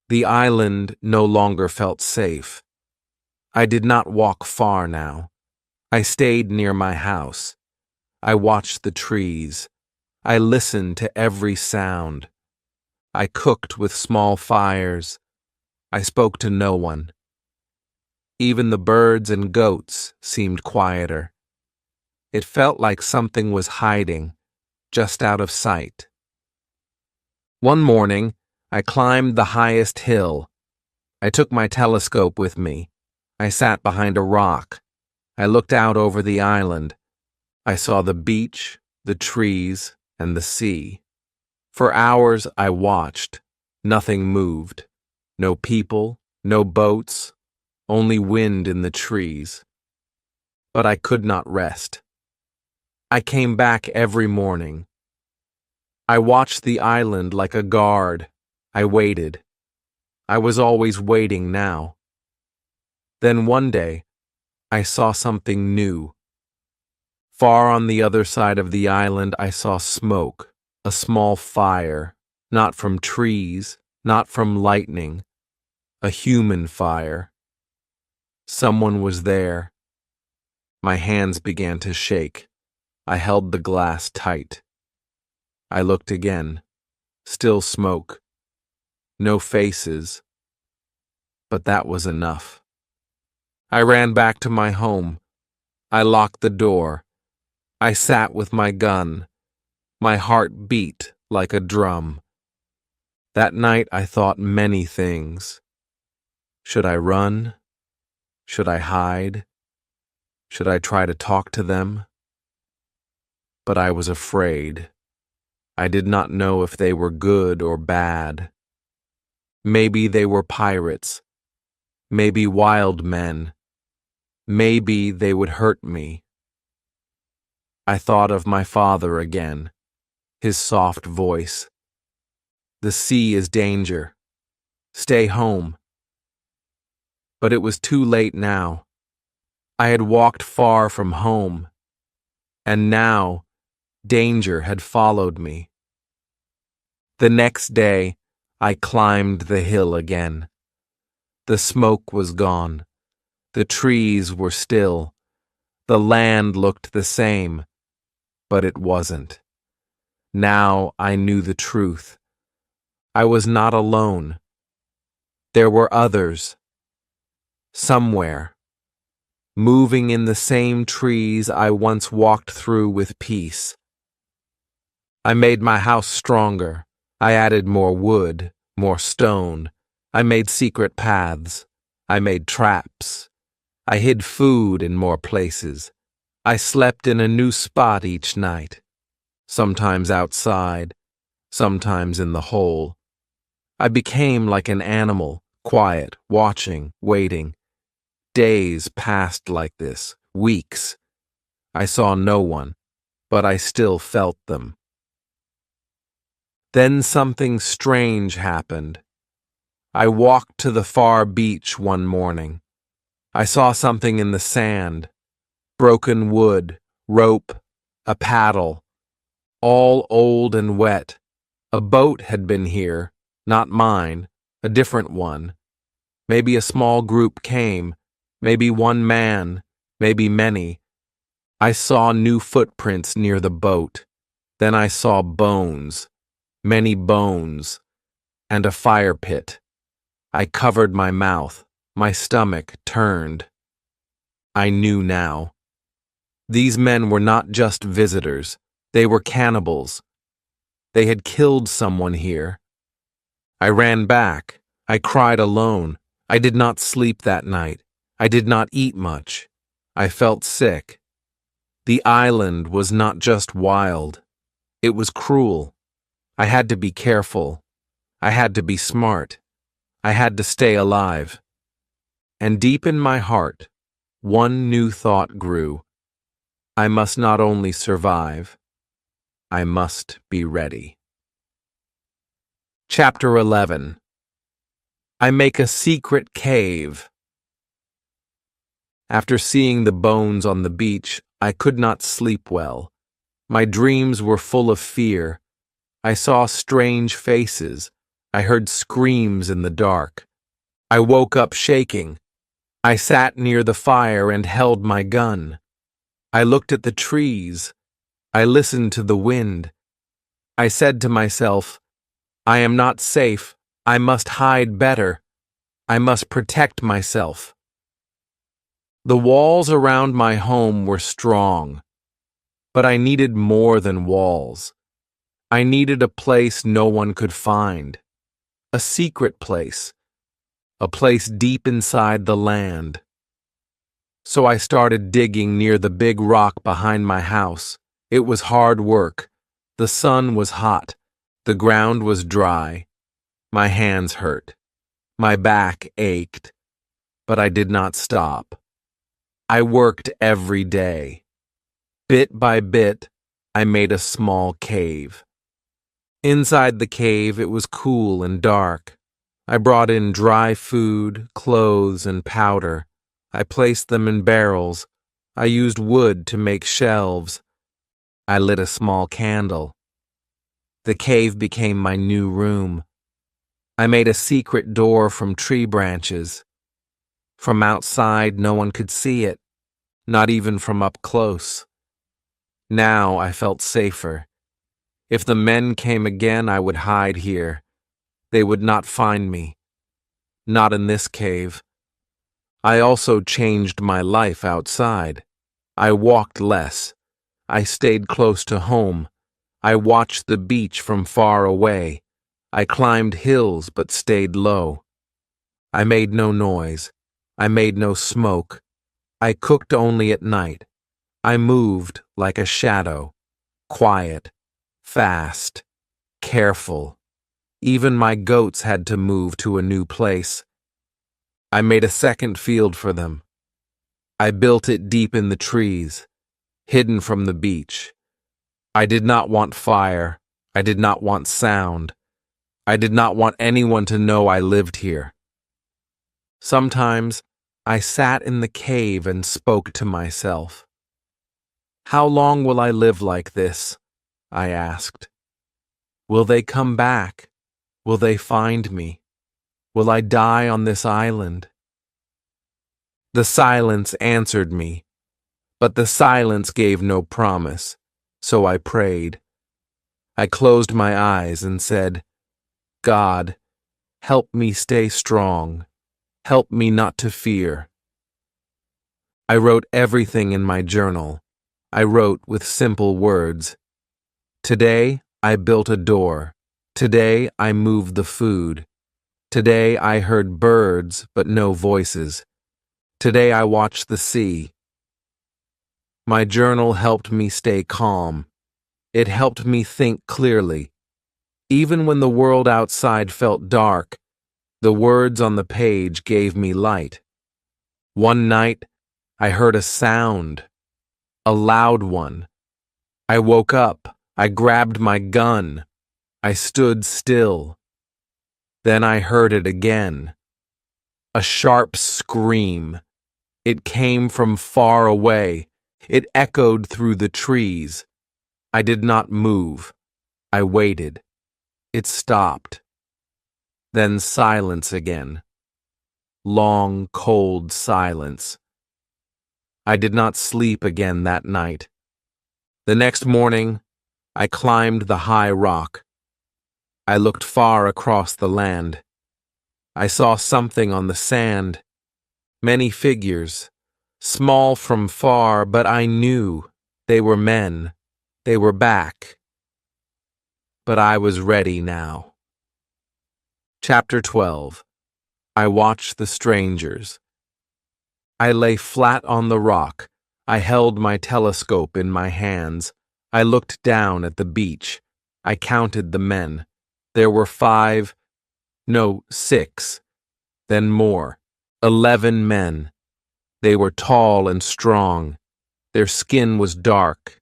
The island no longer felt safe. I did not walk far now. I stayed near my house. I watched the trees. I listened to every sound. I cooked with small fires. I spoke to no one. Even the birds and goats seemed quieter. It felt like something was hiding, just out of sight. One morning, I climbed the highest hill. I took my telescope with me. I sat behind a rock. I looked out over the island. I saw the beach, the trees, and the sea. For hours I watched. Nothing moved. No people, no boats, only wind in the trees. But I could not rest. I came back every morning. I watched the island like a guard. I waited. I was always waiting now. Then one day, I saw something new. Far on the other side of the island, I saw smoke, a small fire, not from trees, not from lightning, a human fire. Someone was there. My hands began to shake. I held the glass tight. I looked again. Still smoke. No faces. But that was enough. I ran back to my home. I locked the door. I sat with my gun. My heart beat like a drum. That night I thought many things. Should I run? Should I hide? Should I try to talk to them? But I was afraid. I did not know if they were good or bad. Maybe they were pirates. Maybe wild men. Maybe they would hurt me. I thought of my father again, his soft voice. The sea is danger. Stay home. But it was too late now. I had walked far from home, and now danger had followed me. The next day, I climbed the hill again. The smoke was gone. The trees were still. The land looked the same, but it wasn't. Now I knew the truth. I was not alone. There were others. Somewhere. Moving in the same trees I once walked through with peace. I made my house stronger. I added more wood, more stone. I made secret paths. I made traps. I hid food in more places. I slept in a new spot each night. Sometimes outside, sometimes in the hole. I became like an animal, quiet, watching, waiting. Days passed like this, weeks. I saw no one, but I still felt them. Then something strange happened. I walked to the far beach one morning. I saw something in the sand. Broken wood, rope, a paddle. All old and wet. A boat had been here, not mine, a different one. Maybe a small group came, maybe one man, maybe many. I saw new footprints near the boat. Then I saw bones. Many bones, and a fire pit. I covered my mouth. My stomach turned. I knew now. These men were not just visitors. They were cannibals. They had killed someone here. I ran back. I cried alone. I did not sleep that night. I did not eat much. I felt sick. The island was not just wild. It was cruel. I had to be careful. I had to be smart. I had to stay alive. And deep in my heart, one new thought grew. I must not only survive, I must be ready. Chapter 11. I make a secret cave. After seeing the bones on the beach, I could not sleep well. My dreams were full of fear. I saw strange faces. I heard screams in the dark. I woke up shaking. I sat near the fire and held my gun. I looked at the trees. I listened to the wind. I said to myself, I am not safe. I must hide better. I must protect myself. The walls around my home were strong, but I needed more than walls. I needed a place no one could find, a secret place, a place deep inside the land. So I started digging near the big rock behind my house. It was hard work. The sun was hot. The ground was dry. My hands hurt. My back ached. But I did not stop. I worked every day. Bit by bit, I made a small cave. Inside the cave, it was cool and dark. I brought in dry food, clothes, and powder. I placed them in barrels. I used wood to make shelves. I lit a small candle. The cave became my new room. I made a secret door from tree branches. From outside, no one could see it, not even from up close. Now I felt safer. If the men came again, I would hide here. They would not find me. Not in this cave. I also changed my life outside. I walked less. I stayed close to home. I watched the beach from far away. I climbed hills but stayed low. I made no noise. I made no smoke. I cooked only at night. I moved like a shadow, quiet, fast, careful. Even my goats had to move to a new place. I made a second field for them. I built it deep in the trees, hidden from the beach. I did not want fire. I did not want sound. I did not want anyone to know I lived here. Sometimes I sat in the cave and spoke to myself. How long will I live like this? I asked. Will they come back? Will they find me? Will I die on this island? The silence answered me, but the silence gave no promise, so I prayed. I closed my eyes and said, God, help me stay strong. Help me not to fear. I wrote everything in my journal. I wrote with simple words. Today, I built a door. Today, I moved the food. Today, I heard birds, but no voices. Today, I watched the sea. My journal helped me stay calm. It helped me think clearly. Even when the world outside felt dark, the words on the page gave me light. One night, I heard a sound, a loud one. I woke up. I grabbed my gun. I stood still. Then I heard it again. A sharp scream. It came from far away. It echoed through the trees. I did not move. I waited. It stopped. Then silence again. Long, cold silence. I did not sleep again that night. The next morning, I climbed the high rock. I looked far across the land. I saw something on the sand. Many figures, small from far, but I knew they were men. They were back. But I was ready now. Chapter 12. I watched the strangers. I lay flat on the rock. I held my telescope in my hands. I looked down at the beach. I counted the men. There were 5, no, 6, then more. 11 men. They were tall and strong. Their skin was dark.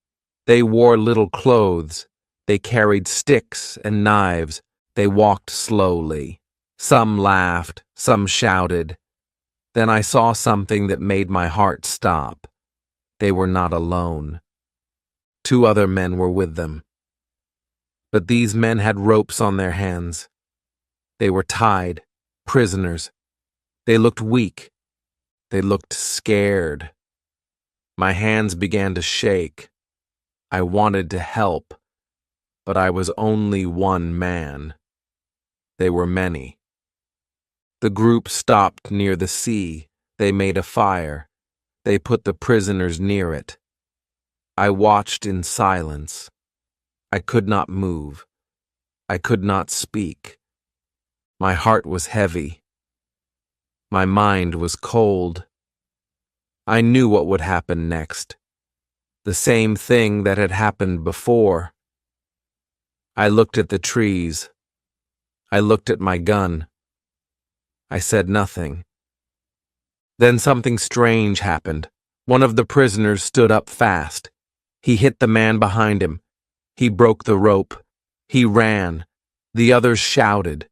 They wore little clothes. They carried sticks and knives. They walked slowly. Some laughed, some shouted. Then I saw something that made my heart stop. They were not alone. 2 other men were with them. But these men had ropes on their hands. They were tied, prisoners. They looked weak. They looked scared. My hands began to shake. I wanted to help, but I was only one man. They were many. The group stopped near the sea. They made a fire. They put the prisoners near it. I watched in silence. I could not move. I could not speak. My heart was heavy. My mind was cold. I knew what would happen next. The same thing that had happened before. I looked at the trees. I looked at my gun. I said nothing. Then something strange happened. One of the prisoners stood up fast. He hit the man behind him. He broke the rope. He ran. The others shouted.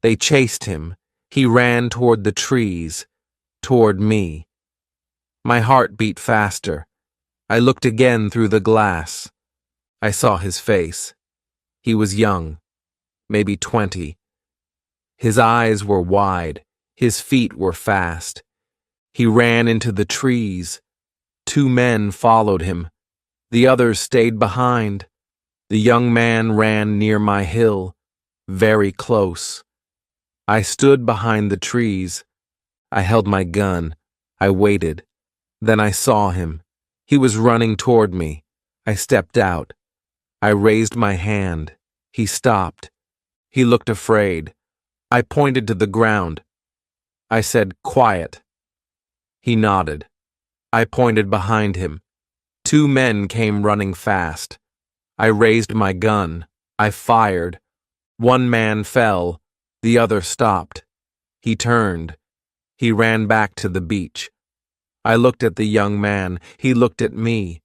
They chased him. He ran toward the trees, toward me. My heart beat faster. I looked again through the glass. I saw his face. He was young, maybe 20. His eyes were wide. His feet were fast. He ran into the trees. 2 men followed him. The others stayed behind. The young man ran near my hill, very close. I stood behind the trees. I held my gun. I waited. Then I saw him. He was running toward me. I stepped out. I raised my hand. He stopped. He looked afraid. I pointed to the ground. I said, "Quiet." He nodded. I pointed behind him. 2 men came running fast. I raised my gun. I fired. 1 man fell. The other stopped. He turned. He ran back to the beach. I looked at the young man. He looked at me.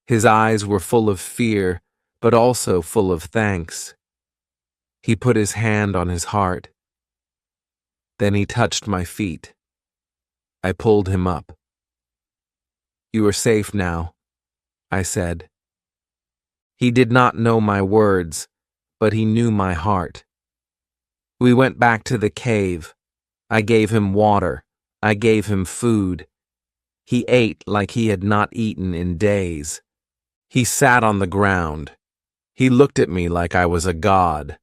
His eyes were full of fear, but also full of thanks. He put his hand on his heart. Then he touched my feet. I pulled him up. "You are safe now," I said. He did not know my words, but he knew my heart. We went back to the cave. I gave him water. I gave him food. He ate like he had not eaten in days. He sat on the ground. He looked at me like I was a god.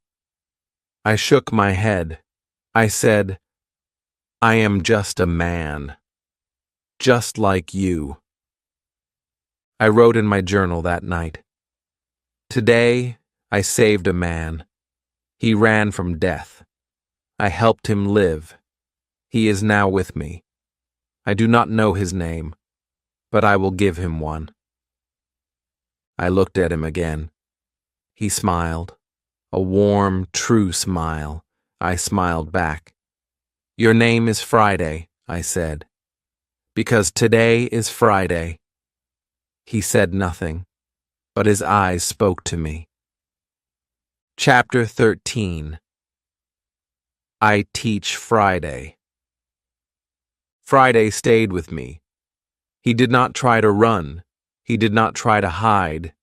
I shook my head. I said, "I am just a man. Just like you." I wrote in my journal that night. Today, I saved a man. He ran from death. I helped him live. He is now with me. I do not know his name, but I will give him one. I looked at him again. He smiled. A warm, true smile. I smiled back. "Your name is Friday," I said. "Because today is Friday." He said nothing, but his eyes spoke to me. Chapter 13. I teach Friday. Friday stayed with me. He did not try to run. He did not try to hide.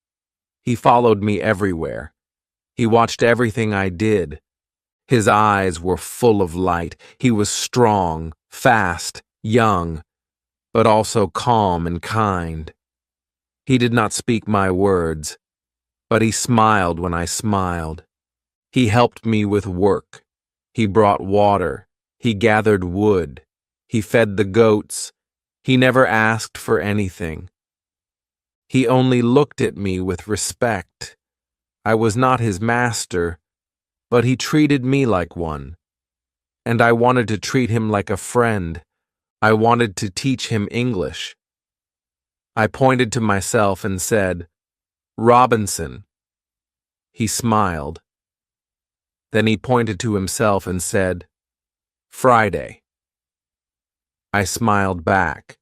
He followed me everywhere. He watched everything I did. His eyes were full of light. He was strong, fast, young, but also calm and kind. He did not speak my words, but he smiled when I smiled. He helped me with work. He brought water. He gathered wood. He fed the goats. He never asked for anything. He only looked at me with respect. I was not his master, but he treated me like one. And I wanted to treat him like a friend. I wanted to teach him English. I pointed to myself and said, "Robinson." He smiled. Then he pointed to himself and said, "Friday." I smiled back.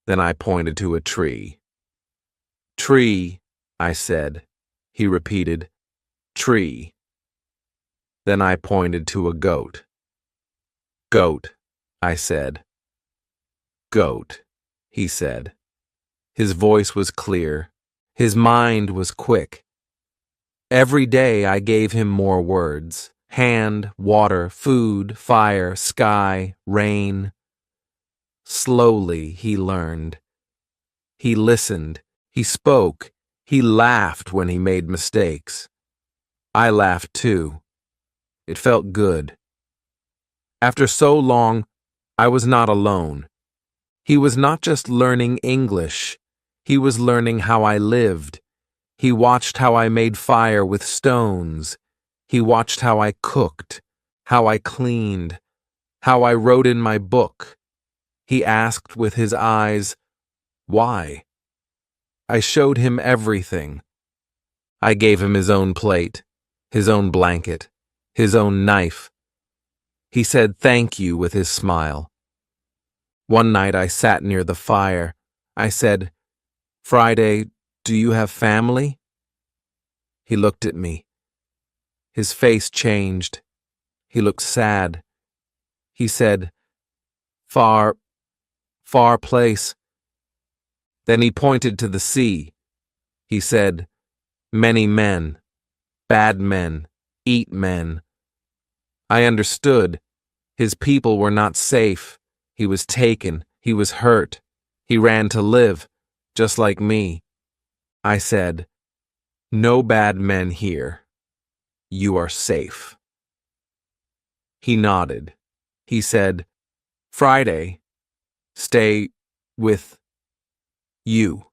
Then I pointed to a tree. "Tree," I said. He repeated, "Tree." Then I pointed to a goat. "Goat," I said. "Goat," he said. His voice was clear. His mind was quick. Every day I gave him more words: hand, water, food, fire, sky, rain. Slowly he learned. He listened. He spoke. He laughed when he made mistakes. I laughed too. It felt good. After so long, I was not alone. He was not just learning English. He was learning how I lived. He watched how I made fire with stones. He watched how I cooked, how I cleaned, how I wrote in my book. He asked with his eyes, "Why?" I showed him everything. I gave him his own plate, his own blanket, his own knife. He said thank you with his smile. One night I sat near the fire. I said, "Friday, do you have family?" He looked at me. His face changed. He looked sad. He said, "Far, far place." Then he pointed to the sea. He said, "Many men, bad men, eat men." I understood. His people were not safe. He was taken. He was hurt. He ran to live, just like me. I said, "No bad men here. You are safe." He nodded. He said, "Friday, stay with you."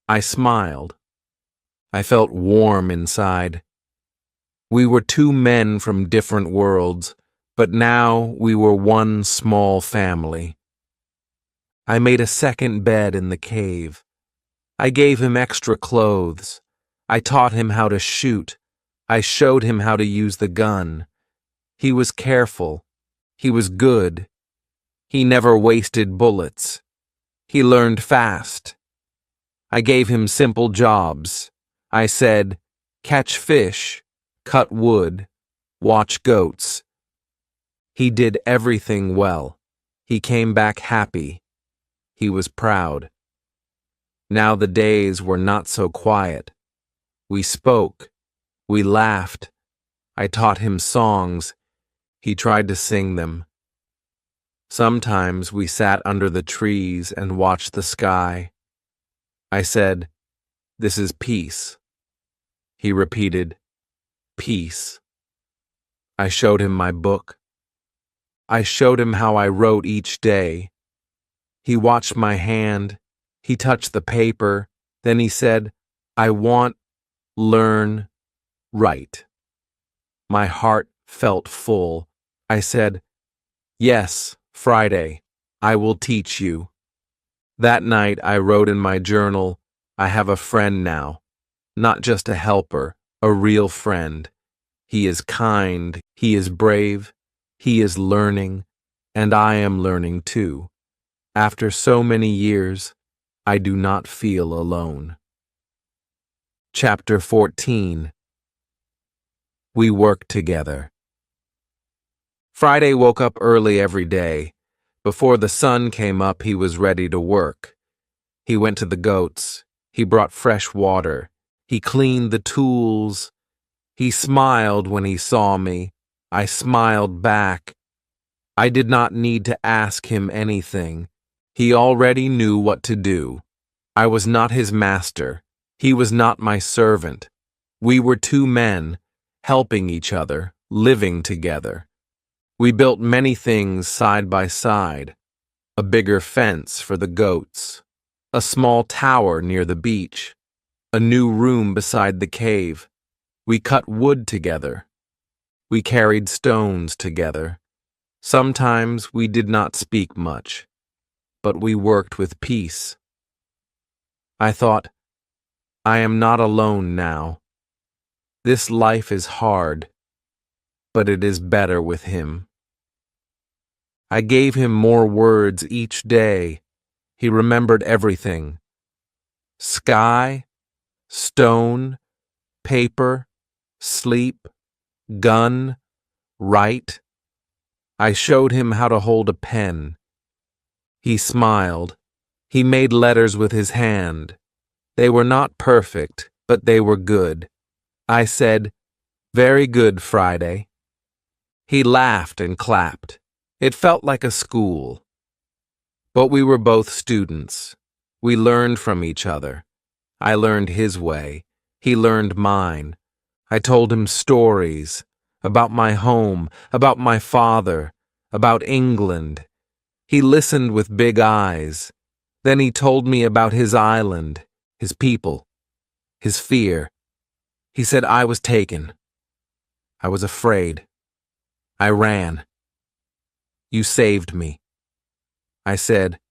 I smiled. I felt warm inside. We were two men from different worlds, but now we were one small family. I made a second bed in the cave. I gave him extra clothes. I taught him how to shoot. I showed him how to use the gun. He was careful. He was good. He never wasted bullets. He learned fast. I gave him simple jobs. I said, "Catch fish, cut wood, watch goats." He did everything well. He came back happy. He was proud. Now the days were not so quiet. We spoke. We laughed. I taught him songs. He tried to sing them. Sometimes we sat under the trees and watched the sky. I said, "This is peace." He repeated, "Peace." I showed him my book. I showed him how I wrote each day. He watched my hand. He touched the paper. Then he said, "I want, learn, write." My heart felt full. I said, "Yes, Friday, I will teach you." That night I wrote in my journal, "I have a friend now, not just a helper, a real friend. He is kind, he is brave, he is learning, and I am learning too. After so many years, I do not feel alone." Chapter 14. We work together. Friday woke up early every day. Before the sun came up, he was ready to work. He went to the goats. He brought fresh water. He cleaned the tools. He smiled when he saw me. I smiled back. I did not need to ask him anything. He already knew what to do. I was not his master. He was not my servant. We were two men, helping each other, living together. We built many things side by side. A bigger fence for the goats, a small tower near the beach, a new room beside the cave. We cut wood together. We carried stones together. Sometimes we did not speak much, but we worked with peace. I thought, I am not alone now. This life is hard, but it is better with him. I gave him more words each day. He remembered everything. Sky, stone, paper, sleep, gun, write. I showed him how to hold a pen. He smiled. He made letters with his hand. They were not perfect, but they were good. I said, "Very good, Friday." He laughed and clapped. It felt like a school. But we were both students. We learned from each other. I learned his way. He learned mine. I told him stories about my home, about my father, about England. He listened with big eyes. Then he told me about his island, his people, his fear. He said I was taken. I was afraid. I ran. You saved me. I said,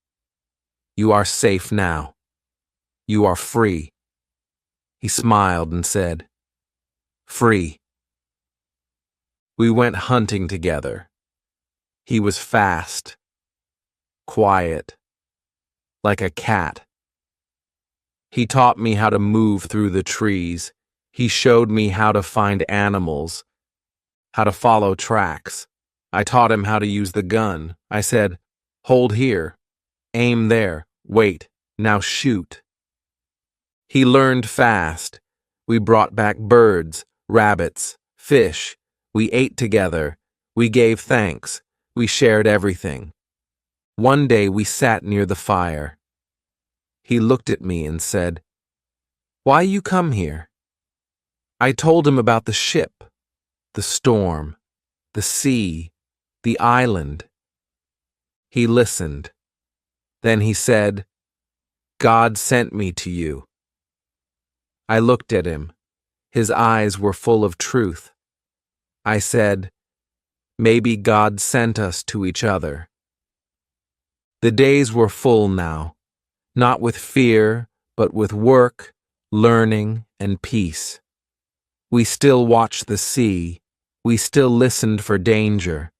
"You are safe now. You are free." He smiled and said, "Free." We went hunting together. He was fast, quiet, like a cat. He taught me how to move through the trees. He showed me how to find animals, how to follow tracks. I taught him how to use the gun. I said, "Hold here, aim there, wait, now shoot." He learned fast. We brought back birds, rabbits, fish. We ate together. We gave thanks. We shared everything. One day we sat near the fire. He looked at me and said, "Why you come here?" I told him about the ship, the storm, the sea, the island. He listened. Then he said, "God sent me to you." I looked at him. His eyes were full of truth. I said, "Maybe God sent us to each other." The days were full now, not with fear, but with work, learning, and peace. We still watched the sea. We still listened for danger.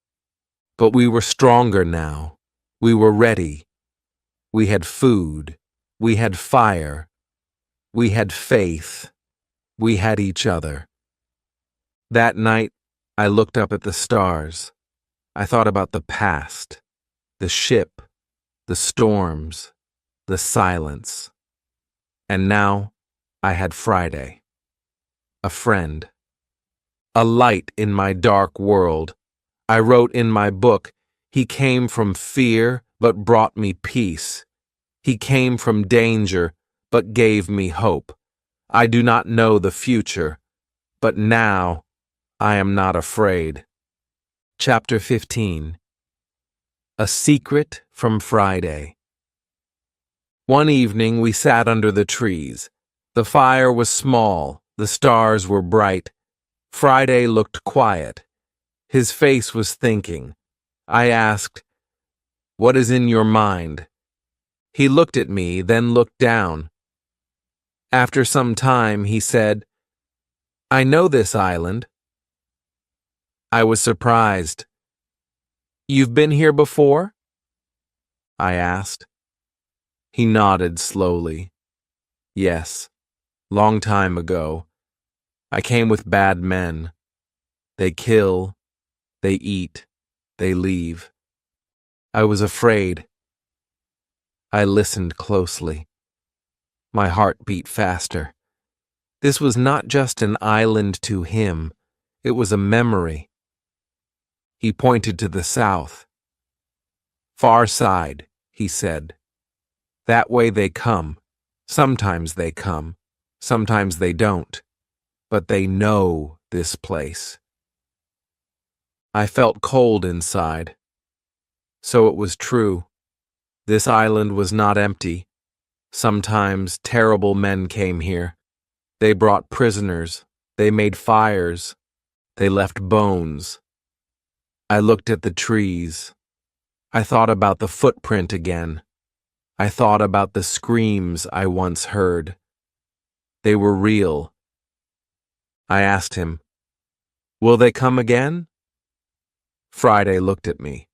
But we were stronger now. We were ready. We had food. We had fire. We had faith. We had each other. That night, I looked up at the stars. I thought about the past, the ship, the storms, the silence. And now, I had Friday. A friend. A light in my dark world. I wrote in my book, he came from fear, but brought me peace. He came from danger, but gave me hope. I do not know the future, but now I am not afraid. Chapter 15. A Secret from Friday. One evening we sat under the trees. The fire was small, the stars were bright. Friday looked quiet. His face was thinking. I asked, "What is in your mind?" He looked at me, then looked down. After some time, he said, "I know this island." I was surprised. "You've been here before?" I asked. He nodded slowly. "Yes, long time ago. I came with bad men. They kill, they eat, they leave. I was afraid. I listened closely. My heart beat faster. This was not just an island to him. It was a memory. He pointed to the south. "Far side," he said. "That way they come. Sometimes they come. Sometimes they don't. But they know this place." I felt cold inside. So it was true. This island was not empty. Sometimes terrible men came here. They brought prisoners. They made fires. They left bones. I looked at the trees. I thought about the footprint again. I thought about the screams I once heard. They were real. I asked him, "Will they come again?" Friday looked at me.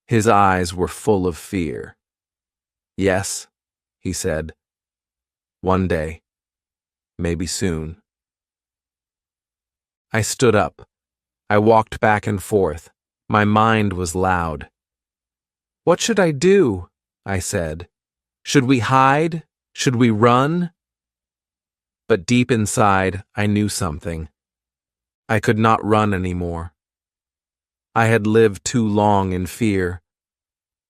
His eyes were full of fear. "Yes," he said. "One day. Maybe soon." I stood up. I walked back and forth. My mind was loud. "What should I do?" I said. "Should we hide? Should we run?" But deep inside, I knew something. I could not run anymore. I had lived too long in fear.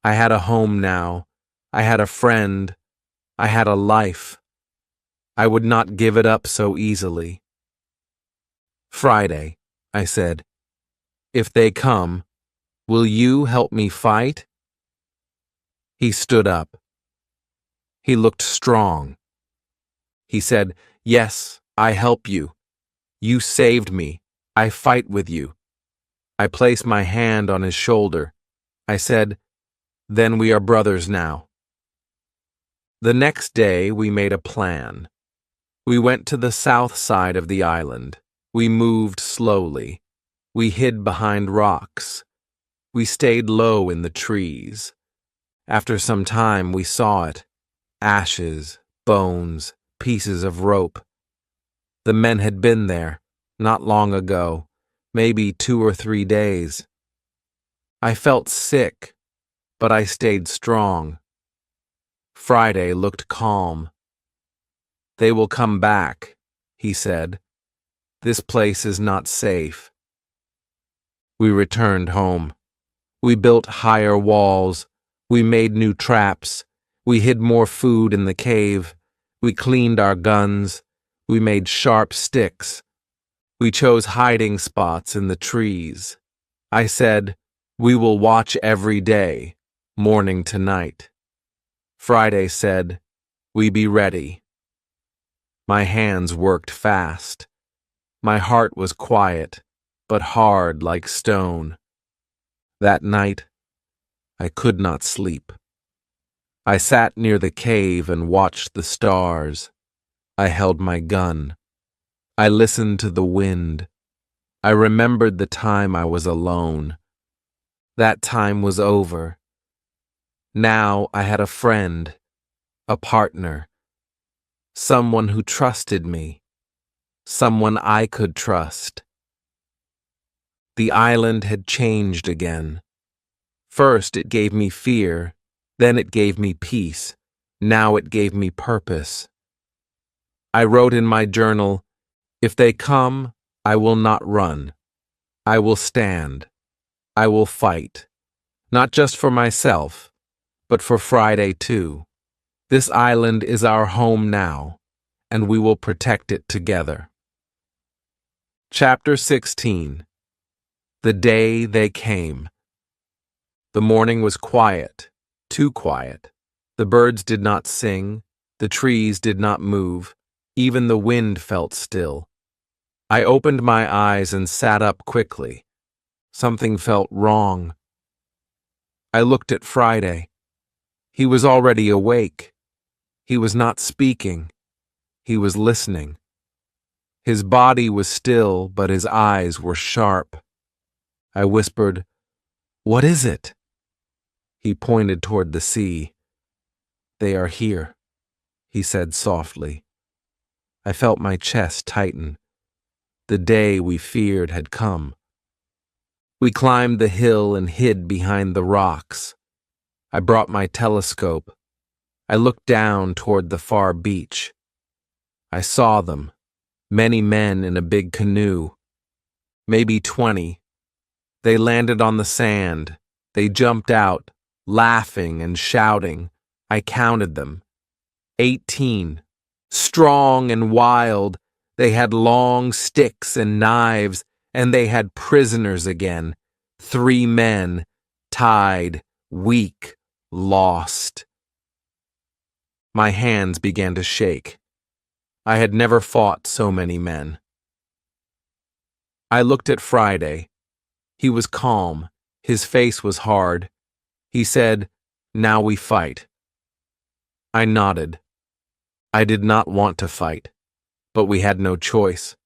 I had a home now. I had a friend. I had a life. I would not give it up so easily. "Friday," I said, "if they come, will you help me fight?" He stood up. He looked strong. He said, "Yes, I help you. You saved me. I fight with you." I placed my hand on his shoulder. I said, "Then we are brothers now." The next day we made a plan. We went to the south side of the island. We moved slowly. We hid behind rocks. We stayed low in the trees. After some time we saw it. Ashes, bones, pieces of rope. The men had been there, not long ago, maybe 2 or 3 days. I felt sick, but I stayed strong. Friday looked calm. "They will come back," he said. "This place is not safe." We returned home. We built higher walls. We made new traps. We hid more food in the cave. We cleaned our guns. We made sharp sticks. We chose hiding spots in the trees. I said, "We will watch every day, morning to night." Friday said, "We be ready." My hands worked fast. My heart was quiet, but hard like stone. That night, I could not sleep. I sat near the cave and watched the stars. I held my gun. I listened to the wind. I remembered the time I was alone. That time was over. Now I had a friend, a partner, someone who trusted me, someone I could trust. The island had changed again. First it gave me fear, then it gave me peace, now it gave me purpose. I wrote in my journal, "If they come, I will not run. I will stand. I will fight. Not just for myself, but for Friday too. This island is our home now, and we will protect it together." Chapter 16. The Day They Came. The morning was quiet, too quiet. The birds did not sing, the trees did not move, even the wind felt still. I opened my eyes and sat up quickly. Something felt wrong. I looked at Friday. He was already awake. He was not speaking. He was listening. His body was still, but his eyes were sharp. I whispered, "What is it?" He pointed toward the sea. "They are here," he said softly. I felt my chest tighten. The day we feared had come. We climbed the hill and hid behind the rocks. I brought my telescope. I looked down toward the far beach. I saw them, many men in a big canoe. Maybe 20. They landed on the sand. They jumped out, laughing and shouting. I counted them. 18. Strong and wild. They had long sticks and knives, and they had prisoners again. 3 men, tied, weak, lost. My hands began to shake. I had never fought so many men. I looked at Friday. He was calm. His face was hard. He said, "Now we fight." I nodded. I did not want to fight, but we had no choice.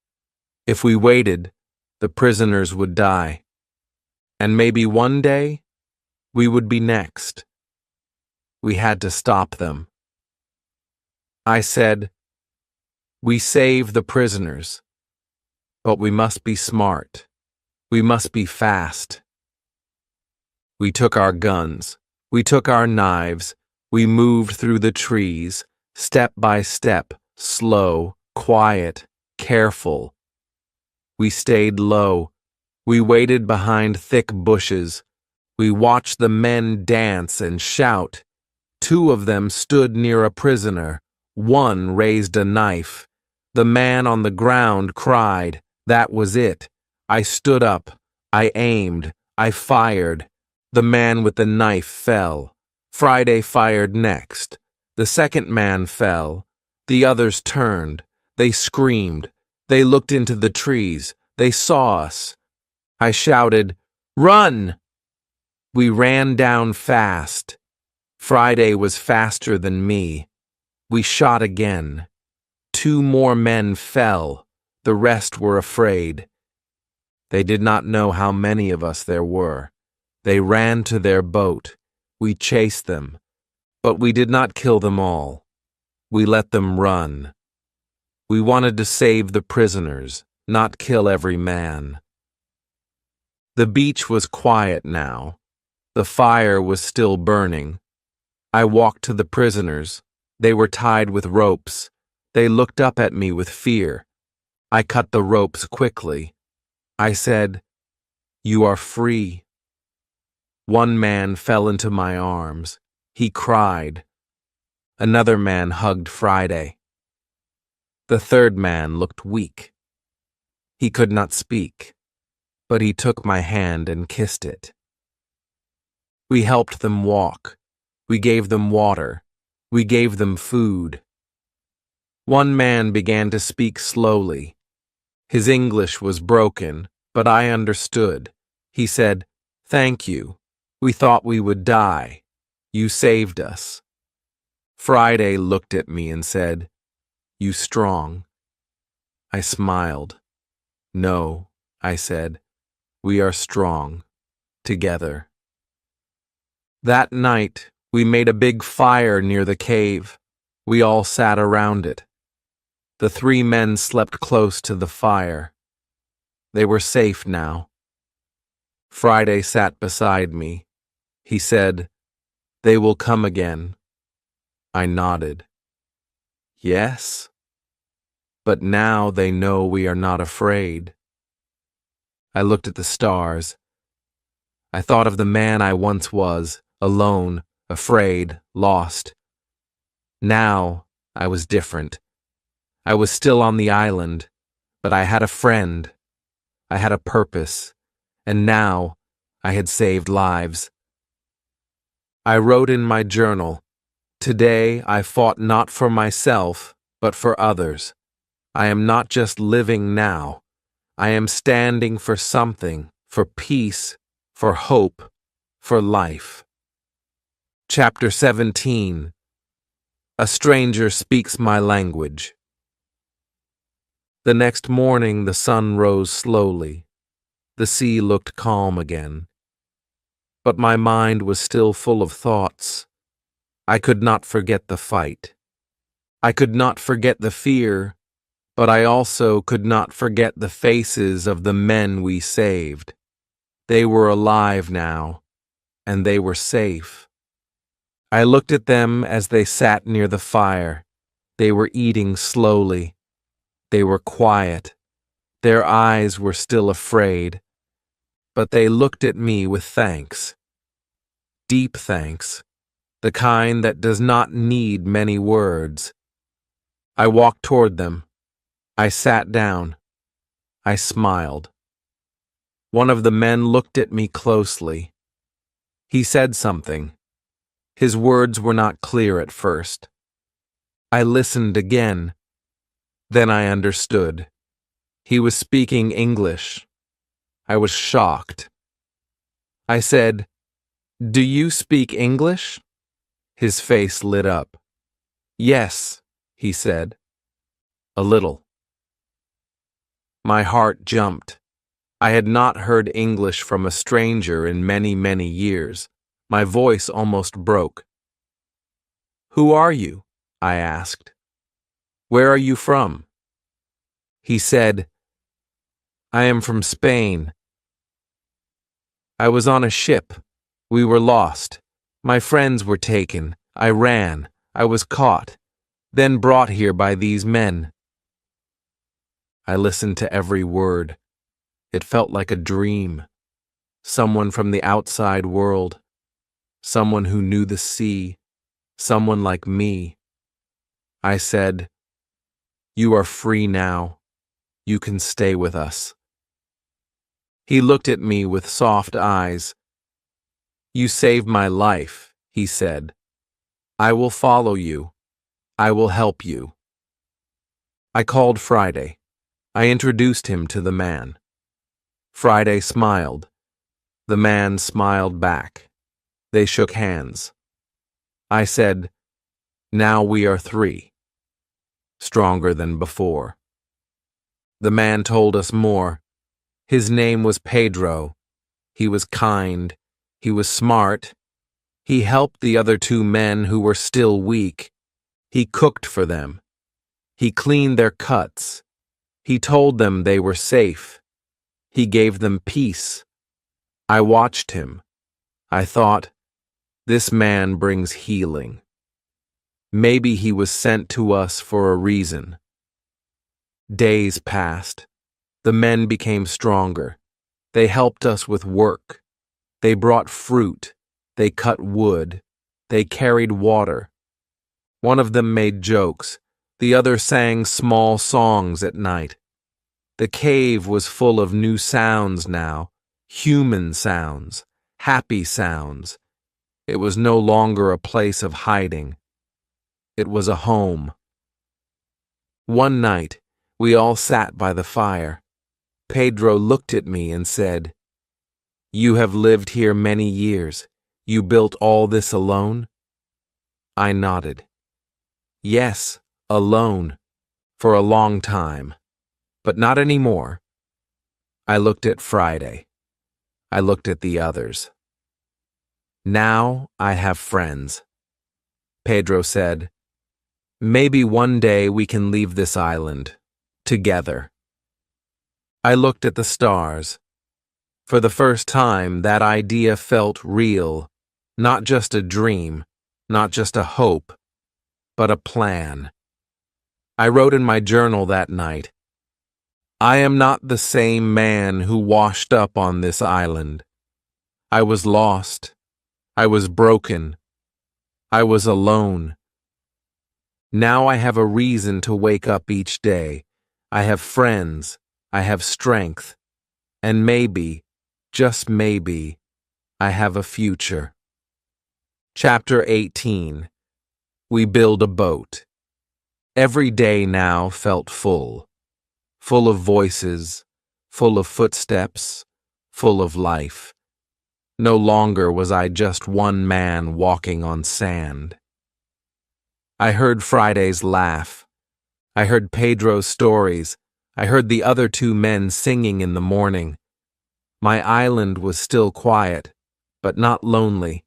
If we waited, the prisoners would die. And maybe one day, we would be next. We had to stop them. I said, "We save the prisoners, but we must be smart. We must be fast." We took our guns. We took our knives. We moved through the trees, step by step, slow, quiet, careful. We stayed low. We waited behind thick bushes. We watched the men dance and shout. 2 of them stood near a prisoner. 1 raised a knife. The man on the ground cried. That was it. I stood up. I aimed. I fired. The man with the knife fell. Friday fired next. The second man fell. The others turned. They screamed. They looked into the trees. They saw us. I shouted, "Run!" We ran down fast. Friday was faster than me. We shot again. 2 more men fell. The rest were afraid. They did not know how many of us there were. They ran to their boat. We chased them. But we did not kill them all. We let them run. We wanted to save the prisoners, not kill every man. The beach was quiet now. The fire was still burning. I walked to the prisoners. They were tied with ropes. They looked up at me with fear. I cut the ropes quickly. I said, "You are free." 1 man fell into my arms. He cried. Another man hugged Friday. The 3rd man looked weak. He could not speak, but he took my hand and kissed it. We helped them walk. We gave them water. We gave them food. 1 man began to speak slowly. His English was broken, but I understood. He said, "Thank you. We thought we would die. You saved us." Friday looked at me and said, "You strong?" I smiled. "No," I said, "we are strong, together." That night, we made a big fire near the cave. We all sat around it. The 3 men slept close to the fire. They were safe now. Friday sat beside me. He said, "They will come again." I nodded. "Yes, but now they know we are not afraid." I looked at the stars. I thought of the man I once was, alone, afraid, lost. Now I was different. I was still on the island, but I had a friend. I had a purpose, and now I had saved lives. I wrote in my journal, "Today I fought not for myself, but for others. I am not just living now. I am standing for something, for peace, for hope, for life." Chapter 17. A stranger speaks my language. The next morning the sun rose slowly. The sea looked calm again. But my mind was still full of thoughts. I could not forget the fight. I could not forget the fear, but I also could not forget the faces of the men we saved. They were alive now, and they were safe. I looked at them as they sat near the fire. They were eating slowly. They were quiet. Their eyes were still afraid, but they looked at me with thanks. Deep thanks, the kind that does not need many words. I walked toward them. I sat down. I smiled. One of the men looked at me closely. He said something. His words were not clear at first. I listened again. Then I understood. He was speaking English. I was shocked. I said, "Do you speak English?" His face lit up. "Yes," he said. "A little." My heart jumped. I had not heard English from a stranger in many, many years. My voice almost broke. "Who are you?" I asked. "Where are you from?" He said, "I am from Spain. I was on a ship. We were lost. My friends were taken. I ran. I was caught, then brought here by these men." I listened to every word. It felt like a dream. Someone from the outside world. Someone who knew the sea. Someone like me. I said, "You are free now. You can stay with us." He looked at me with soft eyes. "You saved my life," he said. "I will follow you. I will help you." I called Friday. I introduced him to the man. Friday smiled. The man smiled back. They shook hands. I said, "Now we are three." Stronger than before. The man told us more. His name was Pedro. He was kind. He was smart. He helped the other two men who were still weak. He cooked for them. He cleaned their cuts. He told them they were safe. He gave them peace. I watched him. I thought, this man brings healing. Maybe he was sent to us for a reason. Days passed. The men became stronger. They helped us with work. They brought fruit. They cut wood. They carried water. One of them made jokes. The other sang small songs at night. The cave was full of new sounds now, human sounds, happy sounds. It was no longer a place of hiding. It was a home. One night, we all sat by the fire. Pedro looked at me and said, "You have lived here many years. You built all this alone?" I nodded. "Yes, alone, for a long time, but not anymore." I looked at Friday. I looked at the others. "Now I have friends." Pedro said, "Maybe one day we can leave this island, together." I looked at the stars. For the first time, that idea felt real, not just a dream, not just a hope, but a plan. I wrote in my journal that night, "I am not the same man who washed up on this island. I was lost. I was broken. I was alone. Now I have a reason to wake up each day. I have friends. I have strength. And maybe, just maybe, I have a future." Chapter 18. We build a boat. Every day now felt full. Full of voices, full of footsteps, full of life. No longer was I just one man walking on sand. I heard Friday's laugh. I heard Pedro's stories. I heard the other two men singing in the morning. My island was still quiet, but not lonely.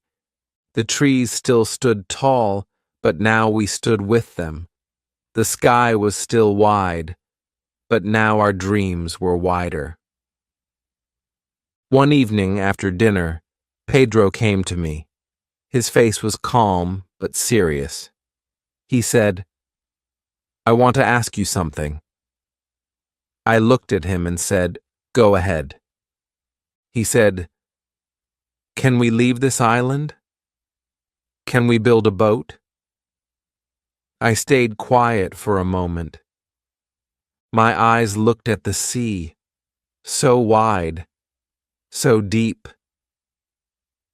The trees still stood tall, but now we stood with them. The sky was still wide, but now our dreams were wider. One evening after dinner, Pedro came to me. His face was calm, but serious. He said, "I want to ask you something." I looked at him and said, "Go ahead." He said, "Can we leave this island? Can we build a boat?" I stayed quiet for a moment. My eyes looked at the sea, so wide, so deep.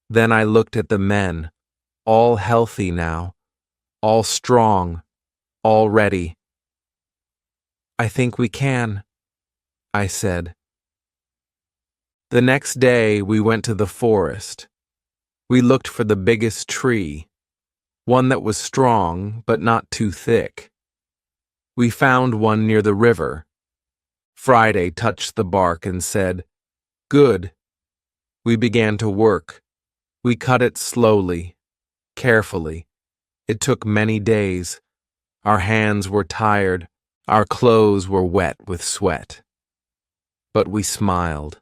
Then I looked at the men, all healthy now, all strong, all ready. I think we can, I said. The next day we went to the forest. We looked for the biggest tree, one that was strong but not too thick. We found one near the river. Friday touched the bark and said, "Good." We began to work. We cut it slowly, carefully. It took many days. Our hands were tired. Our clothes were wet with sweat. But we smiled,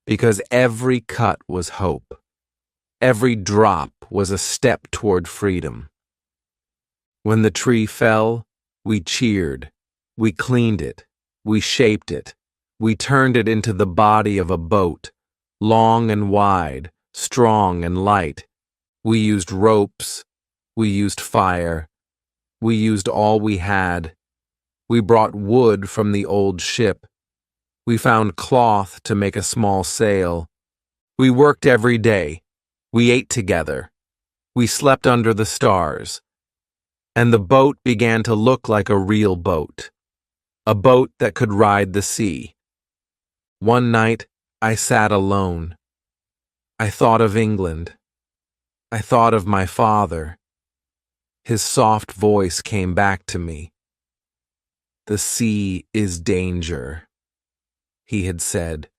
because every cut was hope. Every drop was a step toward freedom. When the tree fell, we cheered. We cleaned it. We shaped it. We turned it into the body of a boat, long and wide, strong and light. We used ropes. We used fire. We used all we had. We brought wood from the old ship. We found cloth to make a small sail. We worked every day. We ate together. We slept under the stars. And the boat began to look like a real boat, a boat that could ride the sea. One night, I sat alone. I thought of England. I thought of my father. His soft voice came back to me. "The sea is danger," he had said.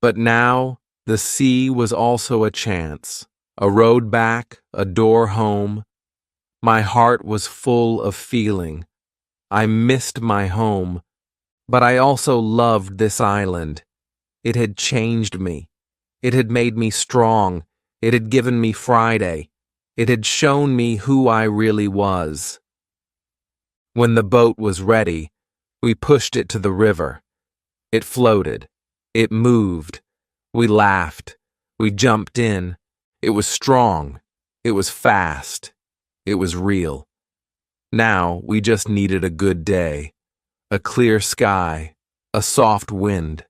But now, the sea was also a chance, a road back, a door home. My heart was full of feeling. I missed my home, but I also loved this island. It had changed me. It had made me strong. It had given me Friday. It had shown me who I really was. When the boat was ready, we pushed it to the river. It floated. It moved. We laughed. We jumped in. It was strong. It was fast. It was real. Now we just needed a good day, a clear sky, a soft wind.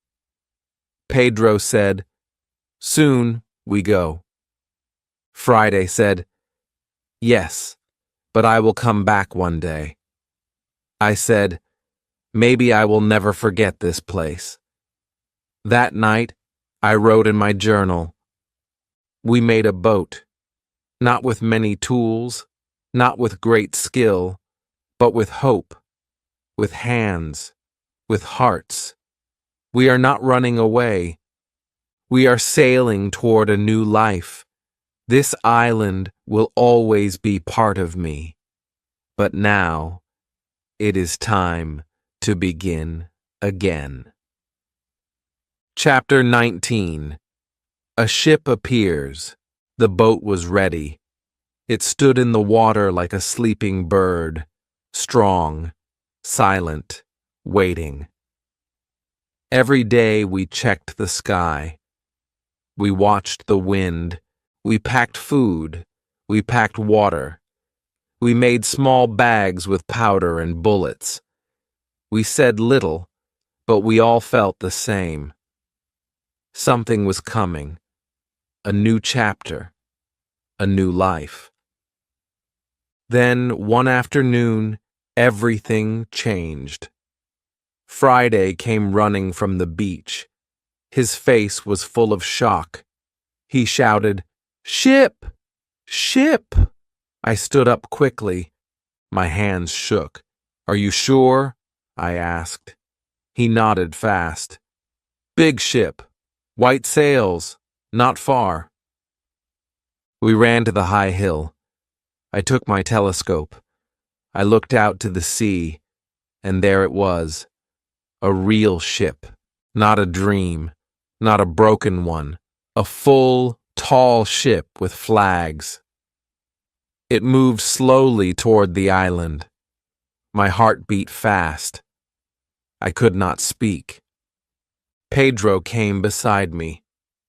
Pedro said, "Soon we go." Friday said, "Yes, but I will come back one day." I said, "Maybe I will never forget this place." That night, I wrote in my journal, "We made a boat, not with many tools, not with great skill, but with hope, with hands, with hearts. We are not running away. We are sailing toward a new life. This island will always be part of me. But now, it is time to begin again." Chapter 19. A ship appears. The boat was ready. It stood in the water like a sleeping bird, strong, silent, waiting. Every day we checked the sky. We watched the wind. We packed food. We packed water. We made small bags with powder and bullets. We said little, but we all felt the same. Something was coming. A new chapter. A new life. Then, one afternoon, everything changed. Friday came running from the beach. His face was full of shock. He shouted, "Ship! Ship!" I stood up quickly. My hands shook. "Are you sure?" I asked. He nodded fast. "Big ship. White sails. Not far." We ran to the high hill. I took my telescope. I looked out to the sea, and there it was. A real ship. Not a dream. Not a broken one. A full, tall ship with flags. It moved slowly toward the island. My heart beat fast. I could not speak. Pedro came beside me.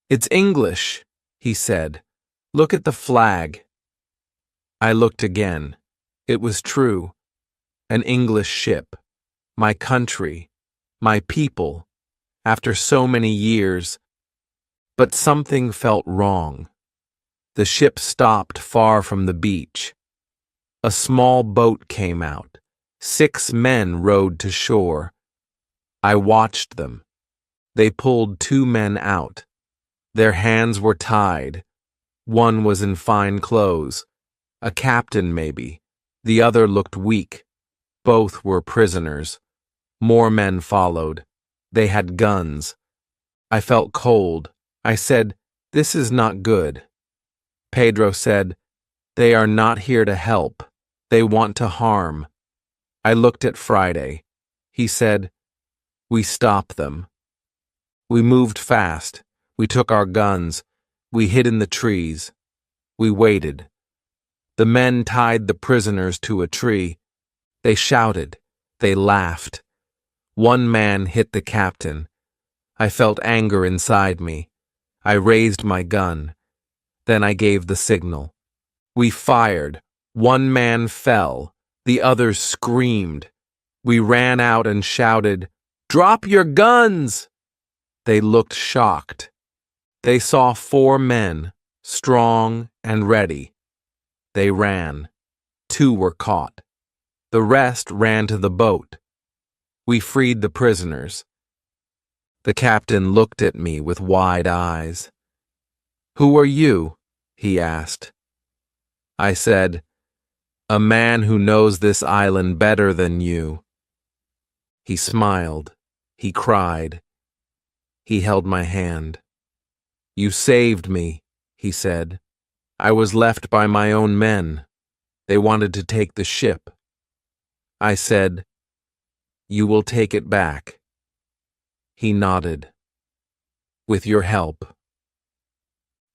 "It's English," he said. "Look at the flag." I looked again. It was true. An English ship. My country. My people. after so many years, but something felt wrong. The ship stopped far from the beach. A small boat came out. 6 men rowed to shore. I watched them. They pulled 2 men out. Their hands were tied. One was in fine clothes. A captain, maybe. The other looked weak. Both were prisoners. More men followed. They had guns. I felt cold. I said, "This is not good." Pedro said, "They are not here to help. They want to harm." I looked at Friday. He said, "We stop them." We moved fast. We took our guns. We hid in the trees. We waited. The men tied the prisoners to a tree. They shouted. They laughed. One man hit the captain. I felt anger inside me. I raised my gun. Then I gave the signal. We fired. One man fell. The others screamed. We ran out and shouted, "Drop your guns!" They looked shocked. They saw 4 men, strong and ready. They ran. 2 were caught. The rest ran to the boat. We freed the prisoners. The captain looked at me with wide eyes. "Who are you?" he asked. I said, "A man who knows this island better than you." He smiled. He cried. He held my hand. "You saved me," he said. "I was left by my own men. They wanted to take the ship." I said, "You will take it back." He nodded. "With your help."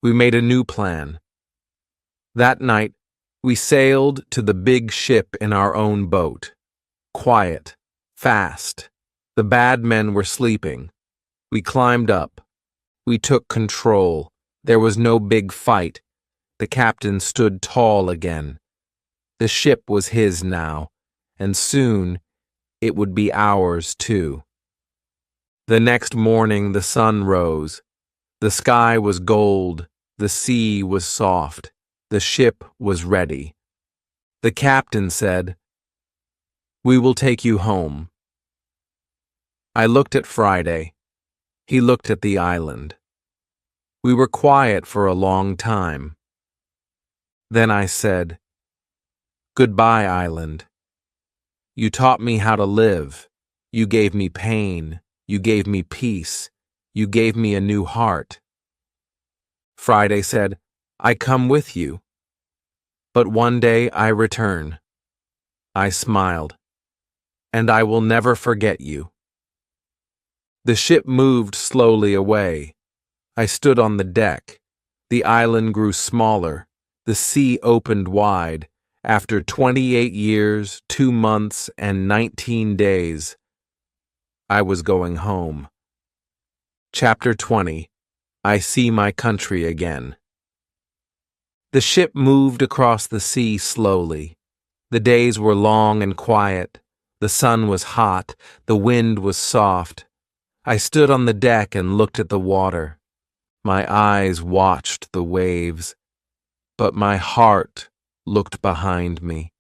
We made a new plan. That night, we sailed to the big ship in our own boat. Quiet, fast. The bad men were sleeping. We climbed up. We took control. There was no big fight. The captain stood tall again. The ship was his now, and soon it would be ours too. The next morning the sun rose. The sky was gold. The sea was soft. The ship was ready. The captain said, "We will take you home." I looked at Friday. He looked at the island. We were quiet for a long time. Then I said, "Goodbye, island. You taught me how to live. You gave me pain. You gave me peace. You gave me a new heart." Friday said, "I come with you. But one day I return." I smiled. "And I will never forget you." The ship moved slowly away. I stood on the deck. The island grew smaller. The sea opened wide. After 28 years, 2 months, and 19 days, I was going home. Chapter 20. I see my country again. The ship moved across the sea slowly. The days were long and quiet. The sun was hot. The wind was soft. I stood on the deck and looked at the water. My eyes watched the waves, but my heart looked behind me,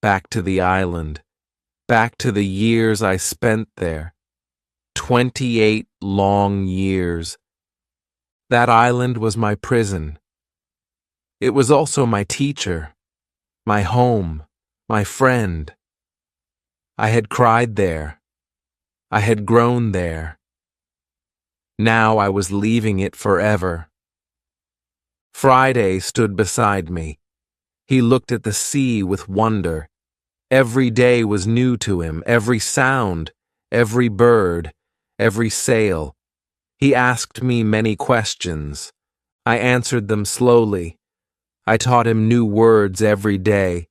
back to the island, back to the years I spent there. 28 long years. That island was my prison. It was also my teacher, my home, my friend. I had cried there. I had grown there. Now I was leaving it forever. Friday stood beside me. He looked at the sea with wonder. Every day was new to him, every sound, every bird, every sail. He asked me many questions. I answered them slowly. I taught him new words every day.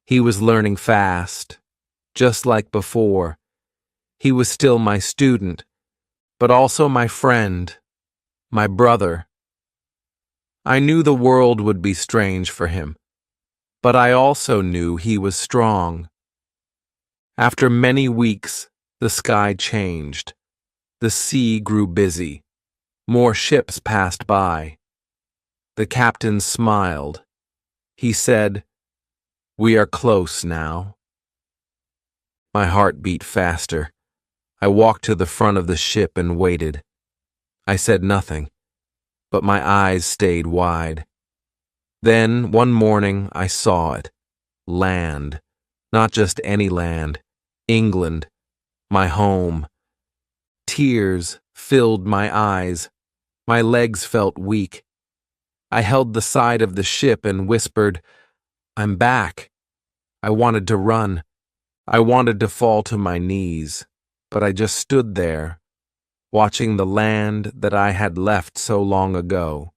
He was learning fast, just like before. He was still my student, but also my friend, my brother. I knew the world would be strange for him, but I also knew he was strong. After many weeks, the sky changed. The sea grew busy. More ships passed by. The captain smiled. He said, "We are close now." My heart beat faster. I walked to the front of the ship and waited. I said nothing, but my eyes stayed wide. Then, one morning, I saw it. Land. Not just any land. England. My home. Tears filled my eyes. My legs felt weak. I held the side of the ship and whispered, "I'm back." I wanted to run. I wanted to fall to my knees, but I just stood there, watching the land that I had left so long ago.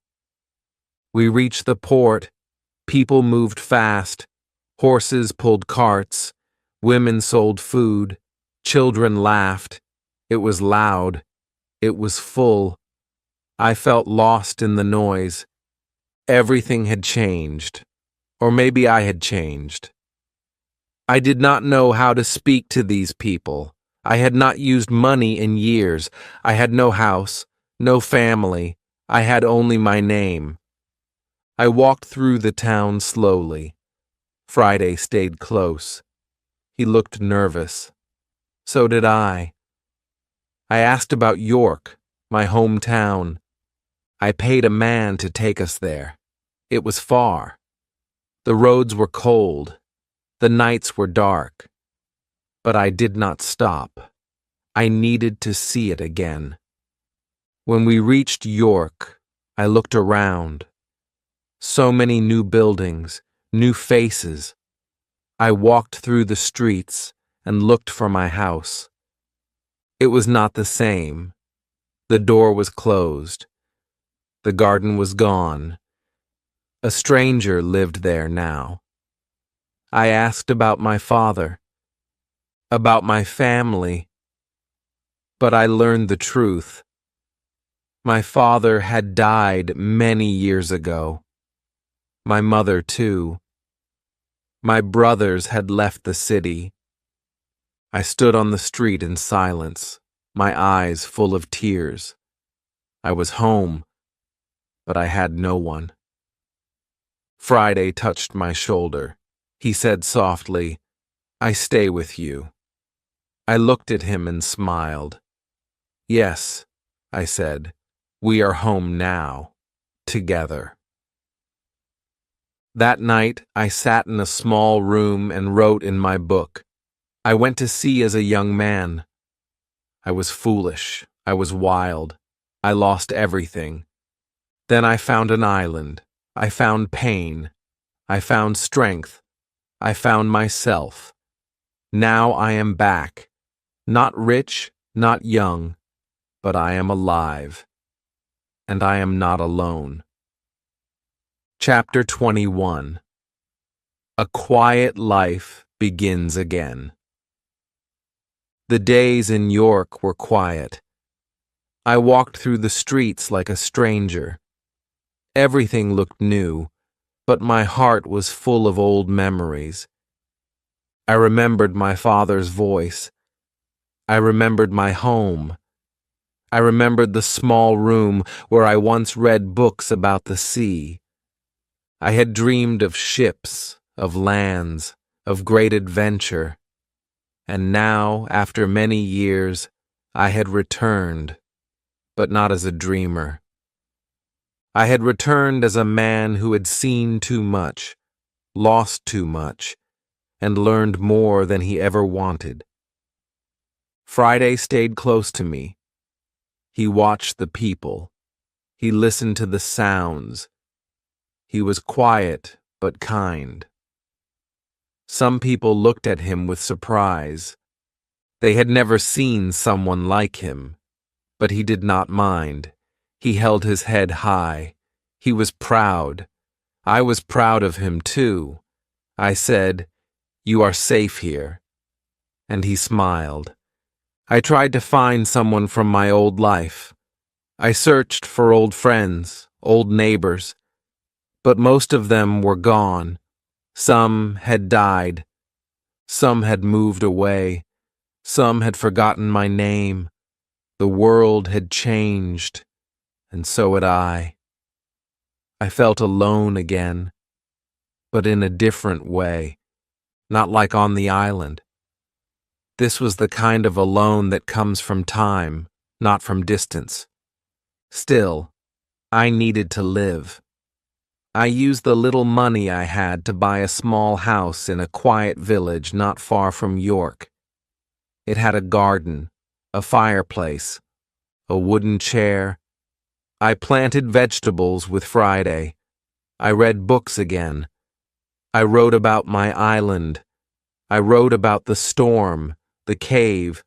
We reached the port. People moved fast. Horses pulled carts. Women sold food. Children laughed. It was loud. It was full. I felt lost in the noise. Everything had changed. Or maybe I had changed. I did not know how to speak to these people. I had not used money in years. I had no house, no family. I had only my name. I walked through the town slowly. Friday stayed close. He looked nervous. So did I. I asked about York, my hometown. I paid a man to take us there. It was far. The roads were cold. The nights were dark. But I did not stop. I needed to see it again. When we reached York, I looked around. So many new buildings, new faces. I walked through the streets and looked for my house. It was not the same. The door was closed. The garden was gone. A stranger lived there now. I asked about my father, about my family, but I learned the truth. My father had died many years ago. My mother, too. My brothers had left the city. I stood on the street in silence, my eyes full of tears. I was home, but I had no one. Friday touched my shoulder. He said softly, "I stay with you." I looked at him and smiled. "Yes," I said, "we are home now, together." That night, I sat in a small room and wrote in my book. I went to sea as a young man. I was foolish. I was wild. I lost everything. Then I found an island. I found pain. I found strength. I found myself. Now I am back. Not rich, not young, but I am alive. And I am not alone. Chapter 21. A quiet life begins again. The days in York were quiet. I walked through the streets like a stranger. Everything looked new, but my heart was full of old memories. I remembered my father's voice. I remembered my home. I remembered the small room where I once read books about the sea. I had dreamed of ships, of lands, of great adventure. And now, after many years, I had returned, but not as a dreamer. I had returned as a man who had seen too much, lost too much, and learned more than he ever wanted. Friday stayed close to me. He watched the people. He listened to the sounds. He was quiet but kind. Some people looked at him with surprise. They had never seen someone like him, but he did not mind. He held his head high. He was proud. I was proud of him too. I said, "You are safe here." And he smiled. I tried to find someone from my old life. I searched for old friends, old neighbors, but most of them were gone. Some had died. Some had moved away. Some had forgotten my name. The world had changed, and so had I. I felt alone again, but in a different way, not like on the island. This was the kind of alone that comes from time, not from distance. Still, I needed to live. I used the little money I had to buy a small house in a quiet village not far from York. It had a garden, a fireplace, a wooden chair. I planted vegetables with Friday. I read books again. I wrote about my island. I wrote about the storm, the cave,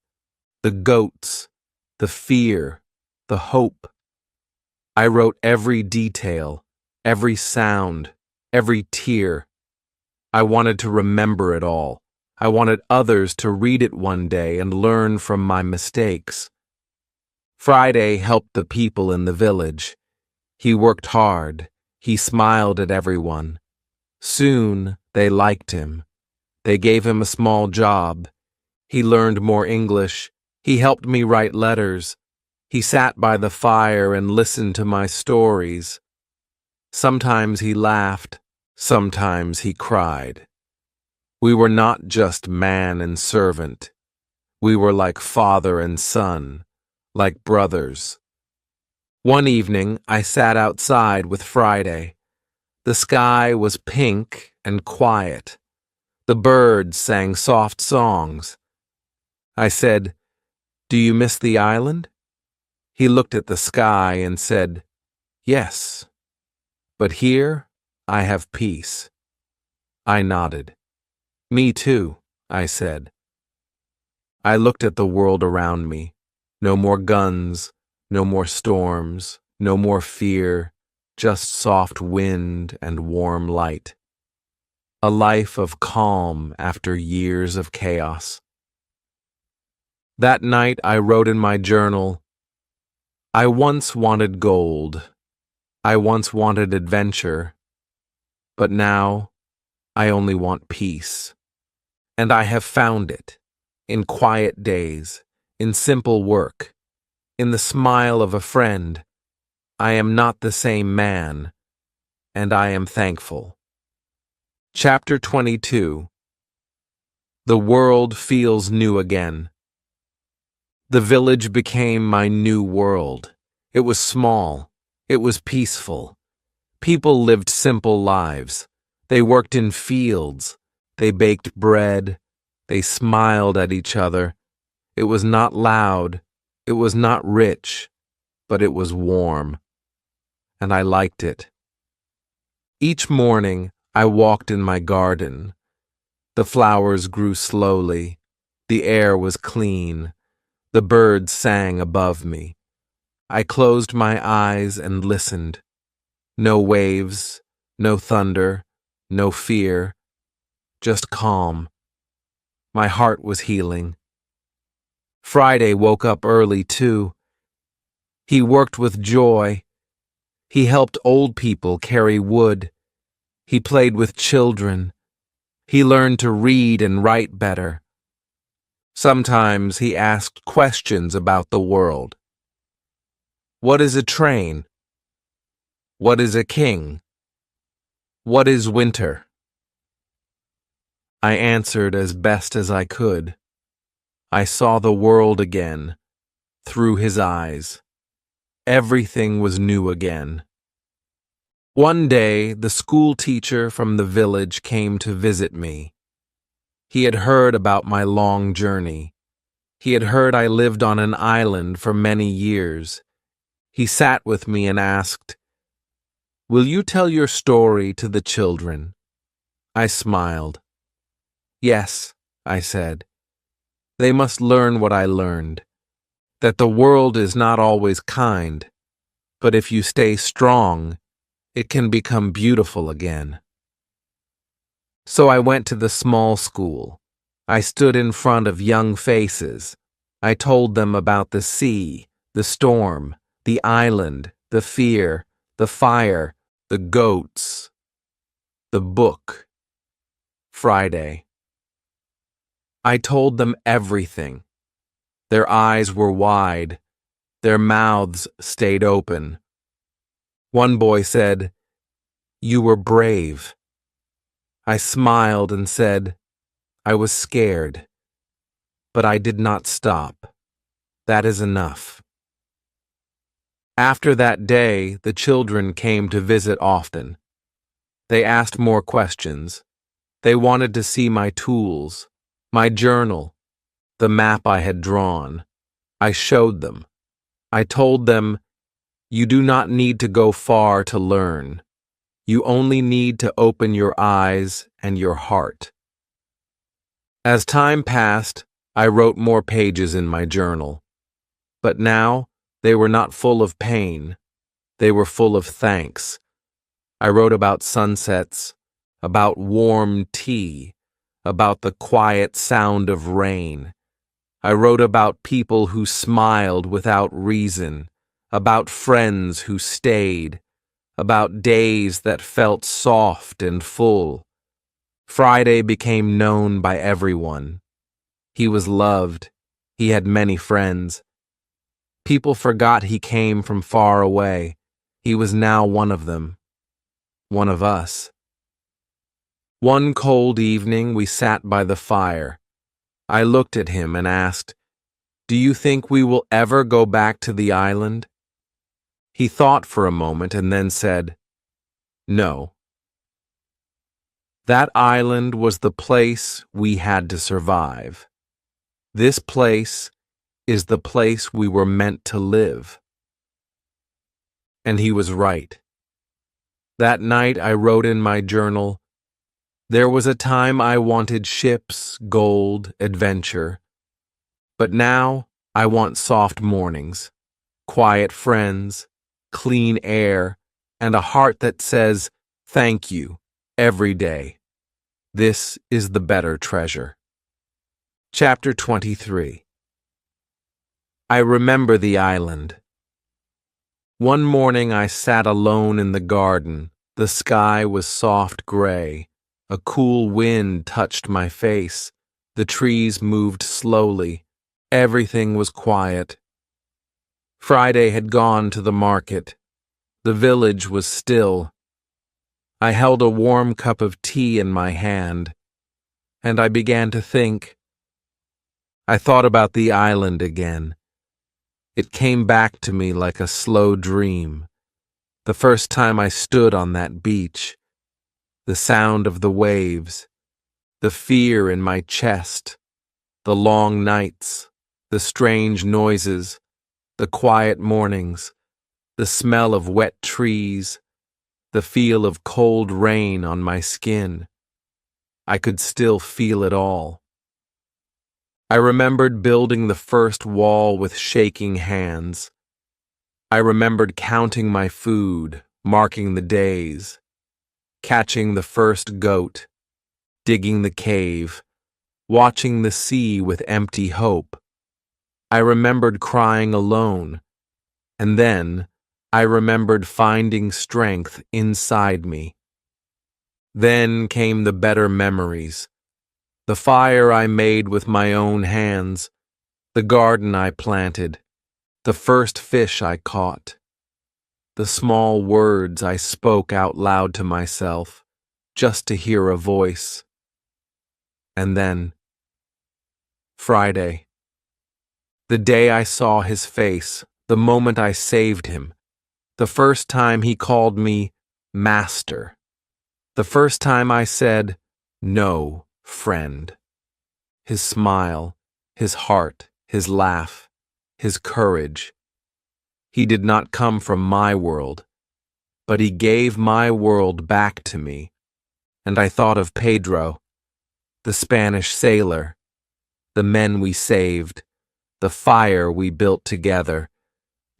the goats, the fear, the hope. I wrote every detail, every sound, every tear. I wanted to remember it all. I wanted others to read it one day and learn from my mistakes. Friday helped the people in the village. He worked hard. He smiled at everyone. Soon, they liked him. They gave him a small job. He learned more English. He helped me write letters. He sat by the fire and listened to my stories. Sometimes he laughed. Sometimes he cried. We were not just man and servant. We were like father and son, like brothers. One evening, I sat outside with Friday. The sky was pink and quiet. The birds sang soft songs. I said, "Do you miss the island?" He looked at the sky and said, "Yes, but here I have peace." I nodded. "Me too," I said. I looked at the world around me. No more guns, no more storms, no more fear, just soft wind and warm light. A life of calm after years of chaos. That night I wrote in my journal, "I once wanted gold. I once wanted adventure. But now I only want peace. And I have found it, in quiet days, in simple work, in the smile of a friend. I am not the same man, and I am thankful." Chapter 22. The world feels new again. The village became my new world. It was small. It was peaceful. People lived simple lives. They worked in fields. They baked bread. They smiled at each other. It was not loud. It was not rich, but it was warm. And I liked it. Each morning, I walked in my garden. The flowers grew slowly. The air was clean. The birds sang above me. I closed my eyes and listened. No waves, no thunder, no fear, just calm. My heart was healing. Friday woke up early, too. He worked with joy. He helped old people carry wood. He played with children. He learned to read and write better. Sometimes he asked questions about the world. What is a train? What is a king? What is winter? I answered as best as I could. I saw the world again, through his eyes. Everything was new again. One day, the school teacher from the village came to visit me. He had heard about my long journey. He had heard I lived on an island for many years. He sat with me and asked, "Will you tell your story to the children?" I smiled. "Yes," I said. "They must learn what I learned, that the world is not always kind, but if you stay strong, it can become beautiful again." So I went to the small school. I stood in front of young faces. I told them about the sea, the storm, the island, the fear, the fire, the goats, the book. Friday. I told them everything. Their eyes were wide. Their mouths stayed open. One boy said, "You were brave." I smiled and said, "I was scared." But I did not stop. That is enough. After that day, the children came to visit often. They asked more questions. They wanted to see my tools, my journal, the map I had drawn. I showed them. I told them, "You do not need to go far to learn. You only need to open your eyes and your heart." As time passed, I wrote more pages in my journal. But now, they were not full of pain. They were full of thanks. I wrote about sunsets, about warm tea, about the quiet sound of rain. I wrote about people who smiled without reason, about friends who stayed, about days that felt soft and full. Friday became known by everyone. He was loved. He had many friends. People forgot he came from far away. He was now one of them, one of us. One cold evening, we sat by the fire. I looked at him and asked, "Do you think we will ever go back to the island?" He thought for a moment and then said, "No." That island was the place we had to survive. This place is the place we were meant to live. And he was right. That night I wrote in my journal, "There was a time I wanted ships, gold, adventure. But now I want soft mornings, quiet friends, clean air, and a heart that says, 'Thank you,' every day. This is the better treasure." Chapter 23. I remember the island. One morning I sat alone in the garden. The sky was soft gray. A cool wind touched my face. The trees moved slowly. Everything was quiet. Friday had gone to the market. The village was still. I held a warm cup of tea in my hand, and I began to think. I thought about the island again. It came back to me like a slow dream. The first time I stood on that beach, the sound of the waves, the fear in my chest, the long nights, the strange noises, the quiet mornings, the smell of wet trees, the feel of cold rain on my skin. I could still feel it all. I remembered building the first wall with shaking hands. I remembered counting my food, marking the days, catching the first goat, digging the cave, watching the sea with empty hope. I remembered crying alone, and then I remembered finding strength inside me. Then came the better memories. The fire I made with my own hands, the garden I planted, the first fish I caught, the small words I spoke out loud to myself, just to hear a voice. And then, Friday. The day I saw his face, the moment I saved him, the first time he called me Master, the first time I said, "No, friend." His smile, his heart, his laugh, his courage. He did not come from my world, but he gave my world back to me. And I thought of Pedro, the Spanish sailor, the men we saved, the fire we built together,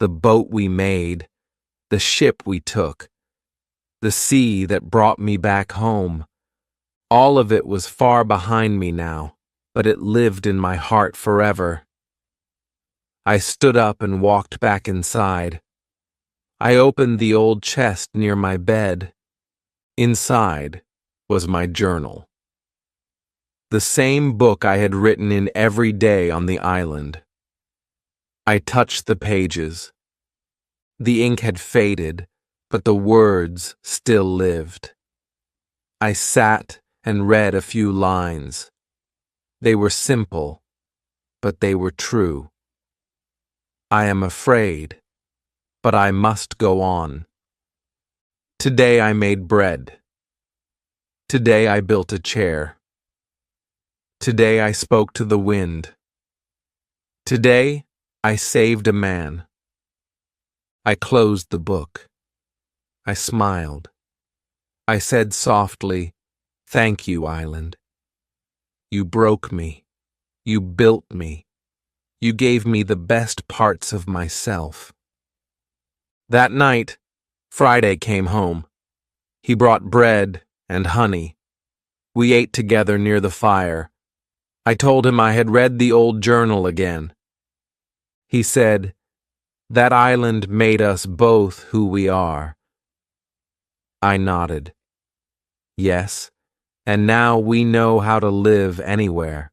the boat we made, the ship we took, the sea that brought me back home. All of it was far behind me now, but it lived in my heart forever. I stood up and walked back inside. I opened the old chest near my bed. Inside was my journal. The same book I had written in every day on the island. I touched the pages. The ink had faded, but the words still lived. I sat and read a few lines. They were simple, but they were true. I am afraid, but I must go on. Today I made bread. Today I built a chair. Today I spoke to the wind. Today I saved a man. I closed the book. I smiled. I said softly, "Thank you, Island. You broke me. You built me. You gave me the best parts of myself." That night, Friday came home. He brought bread and honey. We ate together near the fire. I told him I had read the old journal again. He said, "That island made us both who we are." I nodded. Yes, and now we know how to live anywhere.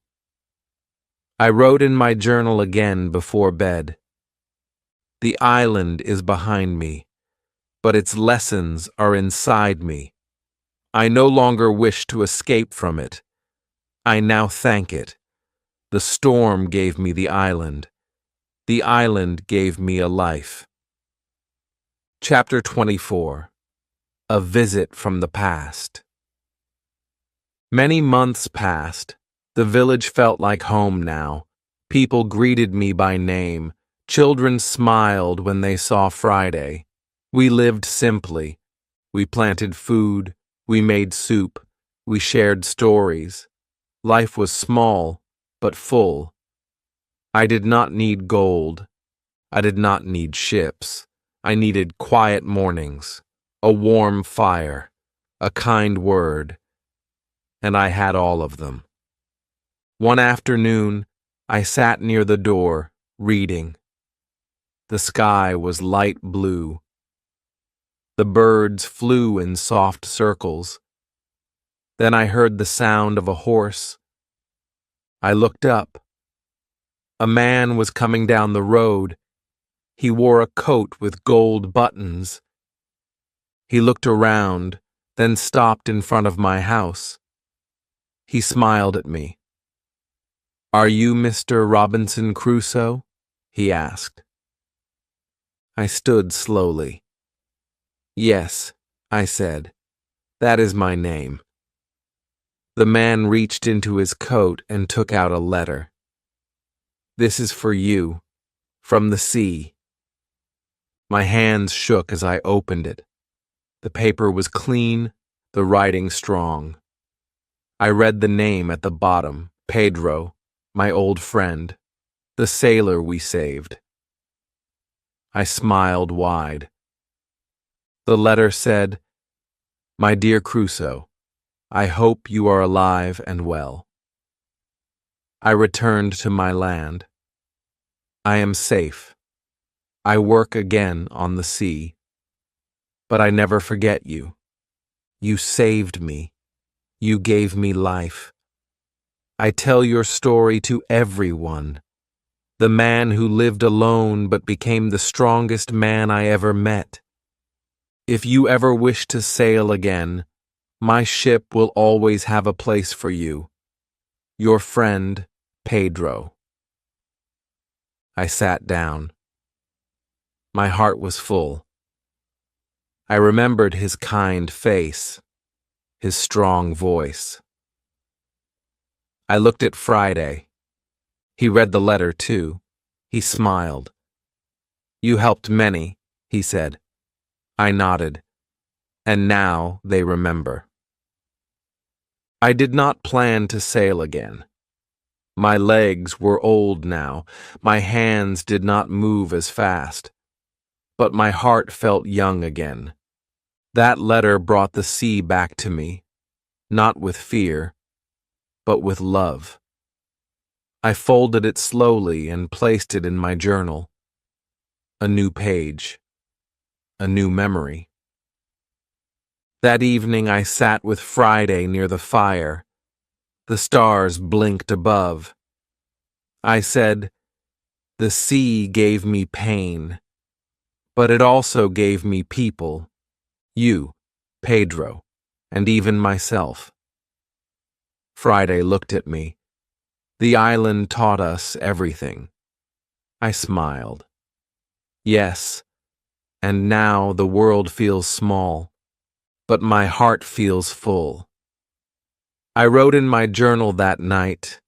I wrote in my journal again before bed. The island is behind me, but its lessons are inside me. I no longer wish to escape from it. I now thank it. The storm gave me the island. The island gave me a life. Chapter 24. A Visit from the Past. Many months passed. The village felt like home now. People greeted me by name. Children smiled when they saw Friday. We lived simply. We planted food. We made soup. We shared stories. Life was small, but full. I did not need gold. I did not need ships. I needed quiet mornings, a warm fire, a kind word, and I had all of them. One afternoon, I sat near the door, reading. The sky was light blue. The birds flew in soft circles. Then I heard the sound of a horse. I looked up. A man was coming down the road. He wore a coat with gold buttons. He looked around, then stopped in front of my house. He smiled at me. "Are you Mr. Robinson Crusoe?" he asked. I stood slowly. "Yes," I said, "that is my name." The man reached into his coat and took out a letter. "This is for you, from the sea." My hands shook as I opened it. The paper was clean, the writing strong. I read the name at the bottom, Pedro, my old friend, the sailor we saved. I smiled wide. The letter said, "My dear Crusoe, I hope you are alive and well." I returned to my land. I am safe. I work again on the sea. But I never forget you. You saved me. You gave me life. I tell your story to everyone. The man who lived alone but became the strongest man I ever met. If you ever wish to sail again, my ship will always have a place for you. Your friend, Pedro. I sat down. My heart was full. I remembered his kind face, his strong voice. I looked at Friday. He read the letter, too. He smiled. "You helped many," he said. I nodded. And now they remember. I did not plan to sail again. My legs were old now. My hands did not move as fast. But my heart felt young again. That letter brought the sea back to me, not with fear, but with love. I folded it slowly and placed it in my journal. A new page. A new memory. That evening I sat with Friday near the fire. The stars blinked above. I said, The sea gave me pain, but it also gave me people, you, Pedro, and even myself. Friday looked at me. The island taught us everything. I smiled. Yes, and now the world feels small, but my heart feels full. I wrote in my journal that night,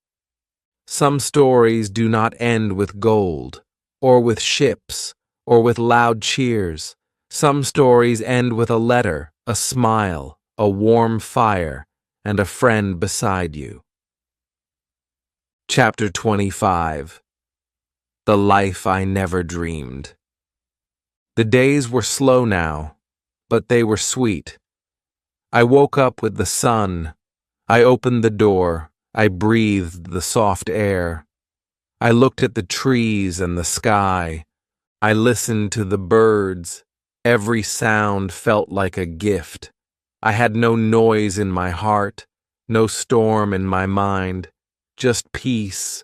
some stories do not end with gold, or with ships, or with loud cheers. Some stories end with a letter, a smile, a warm fire, and a friend beside you. Chapter 25. The Life I Never Dreamed. The days were slow now, but they were sweet. I woke up with the sun. I opened the door. I breathed the soft air. I looked at the trees and the sky. I listened to the birds. Every sound felt like a gift. I had no noise in my heart, no storm in my mind, just peace,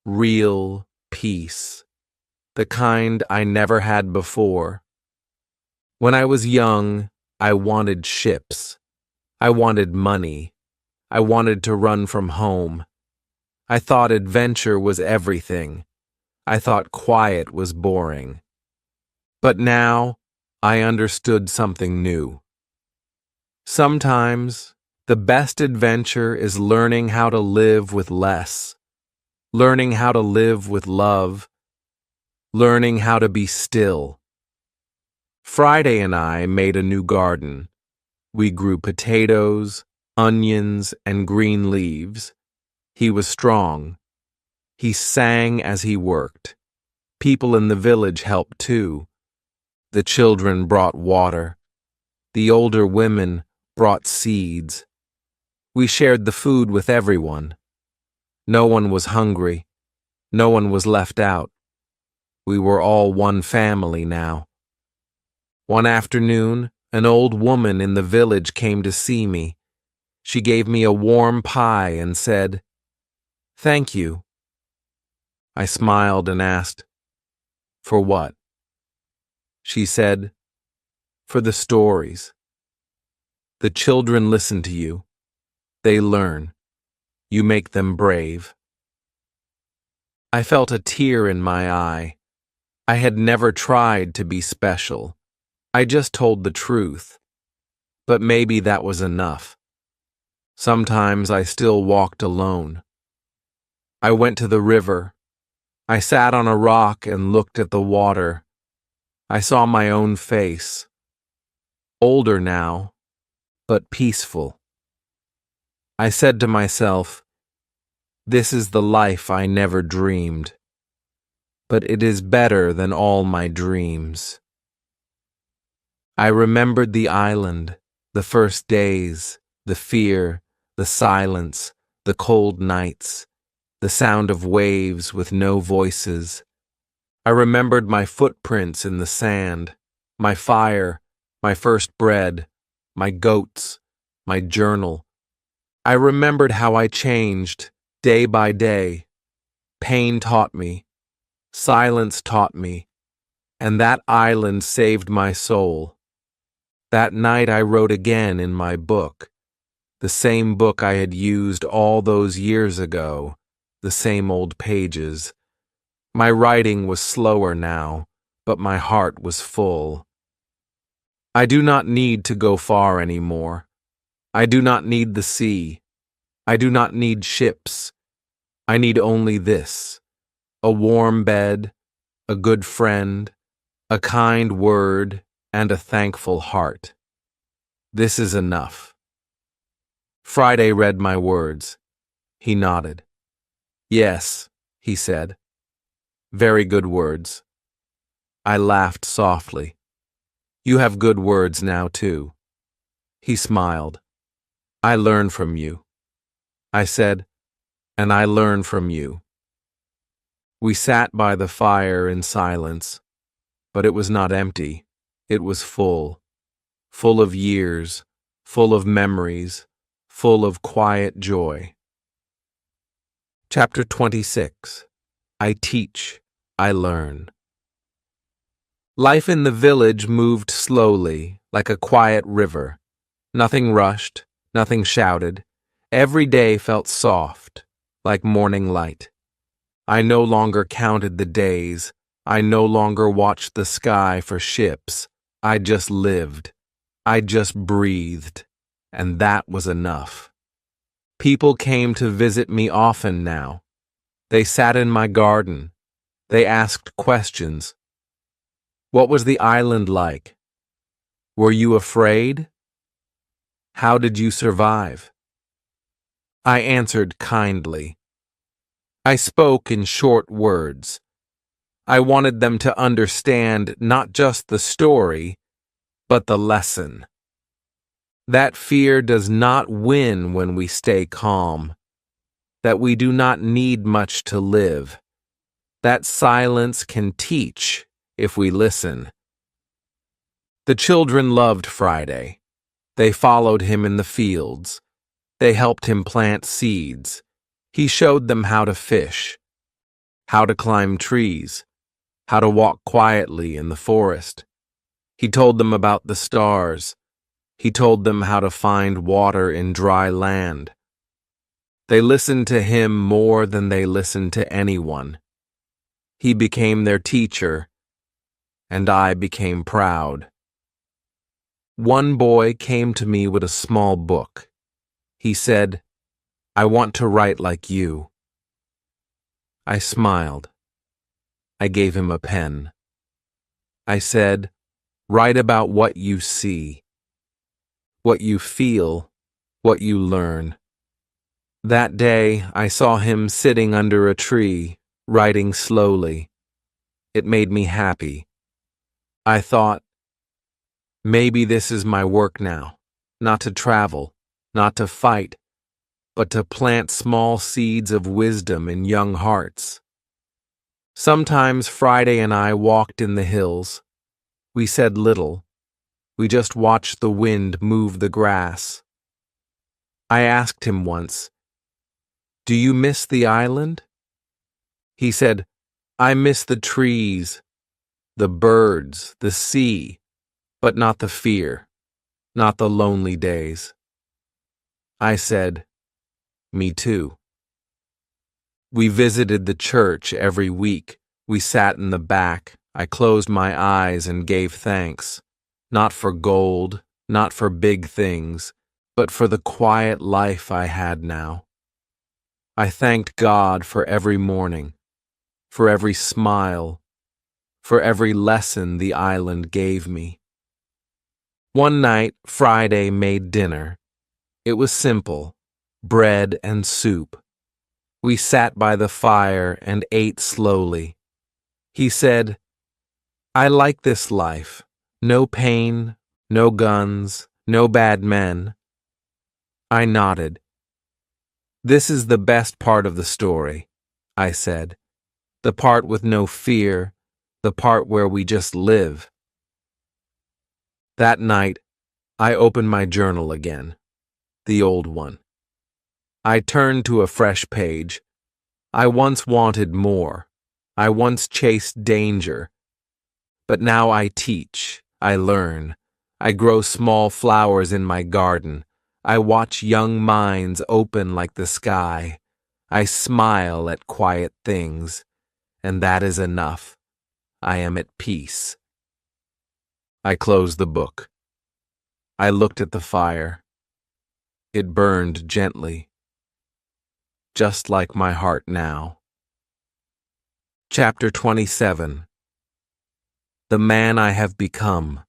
real peace, the kind I never had before. When I was young, I wanted ships. I wanted money. I wanted to run from home. I thought adventure was everything. I thought quiet was boring. But now, I understood something new. Sometimes, the best adventure is learning how to live with less, learning how to live with love, learning how to be still. Friday and I made a new garden. We grew potatoes, onions, and green leaves. He was strong. He sang as he worked. People in the village helped too. The children brought water. The older women brought seeds. We shared the food with everyone. No one was hungry. No one was left out. We were all one family now. One afternoon, an old woman in the village came to see me. She gave me a warm pie and said, "Thank you." I smiled and asked, "For what?" She said, "For the stories. The children listen to you. They learn. You make them brave." I felt a tear in my eye. I had never tried to be special. I just told the truth. But maybe that was enough. Sometimes I still walked alone. I went to the river. I sat on a rock and looked at the water. I saw my own face. Older now, but peaceful. I said to myself, this is the life I never dreamed. But it is better than all my dreams. I remembered the island, the first days, the fear, the silence, the cold nights, the sound of waves with no voices. I remembered my footprints in the sand, my fire, my first bread, my goats, my journal. I remembered how I changed day by day. Pain taught me, silence taught me, and that island saved my soul. That night I wrote again in my book, the same book I had used all those years ago, the same old pages. My writing was slower now, but my heart was full. I do not need to go far anymore. I do not need the sea. I do not need ships. I need only this: a warm bed, a good friend, a kind word, and a thankful heart. This is enough. Friday read my words. He nodded. Yes, he said. Very good words. I laughed softly. You have good words now, too. He smiled. I learn from you. I said, and I learn from you. We sat by the fire in silence, but it was not empty. It was full. Full of years, full of memories, full of quiet joy. Chapter 26. I teach. I learn. Life in the village moved slowly, like a quiet river. Nothing rushed, nothing shouted. Every day felt soft, like morning light. I no longer counted the days. I no longer watched the sky for ships. I just lived. I just breathed. And that was enough. People came to visit me often now. They sat in my garden. They asked questions. What was the island like? Were you afraid? How did you survive? I answered kindly. I spoke in short words. I wanted them to understand not just the story, but the lesson. That fear does not win when we stay calm. That we do not need much to live. That silence can teach if we listen. The children loved Friday. They followed him in the fields. They helped him plant seeds. He showed them how to fish, how to climb trees, how to walk quietly in the forest. He told them about the stars. He told them how to find water in dry land. They listened to him more than they listened to anyone. He became their teacher, and I became proud. One boy came to me with a small book. He said, "I want to write like you." I smiled. I gave him a pen. I said, "Write about what you see, what you feel, what you learn." That day, I saw him sitting under a tree, writing slowly. It made me happy. I thought, maybe this is my work now, not to travel, not to fight, but to plant small seeds of wisdom in young hearts. Sometimes Friday and I walked in the hills. We said little. We just watched the wind move the grass. I asked him once, "Do you miss the island?" He said, "I miss the trees, the birds, the sea, but not the fear, not the lonely days." I said, "Me too." We visited the church every week. We sat in the back. I closed my eyes and gave thanks, not for gold, not for big things, but for the quiet life I had now. I thanked God for every morning, for every smile, for every lesson the island gave me. One night, Friday made dinner. It was simple, bread and soup. We sat by the fire and ate slowly. He said, "I like this life. No pain, no guns, no bad men." I nodded. "This is the best part of the story," I said. "The part with no fear, the part where we just live." That night, I opened my journal again, the old one. I turned to a fresh page. I once wanted more. I once chased danger. But now I teach, I learn. I grow small flowers in my garden. I watch young minds open like the sky. I smile at quiet things, and that is enough. I am at peace. I closed the book. I looked at the fire. It burned gently, just like my heart now. Chapter 27. The Man I Have Become.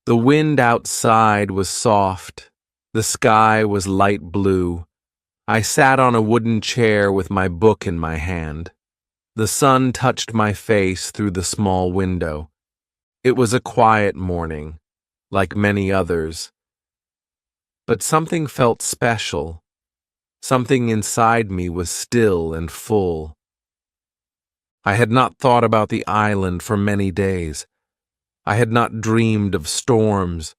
The wind outside was soft. The sky was light blue. I sat on a wooden chair with my book in my hand. The sun touched my face through the small window. It was a quiet morning, like many others. But something felt special. Something inside me was still and full. I had not thought about the island for many days. I had not dreamed of storms,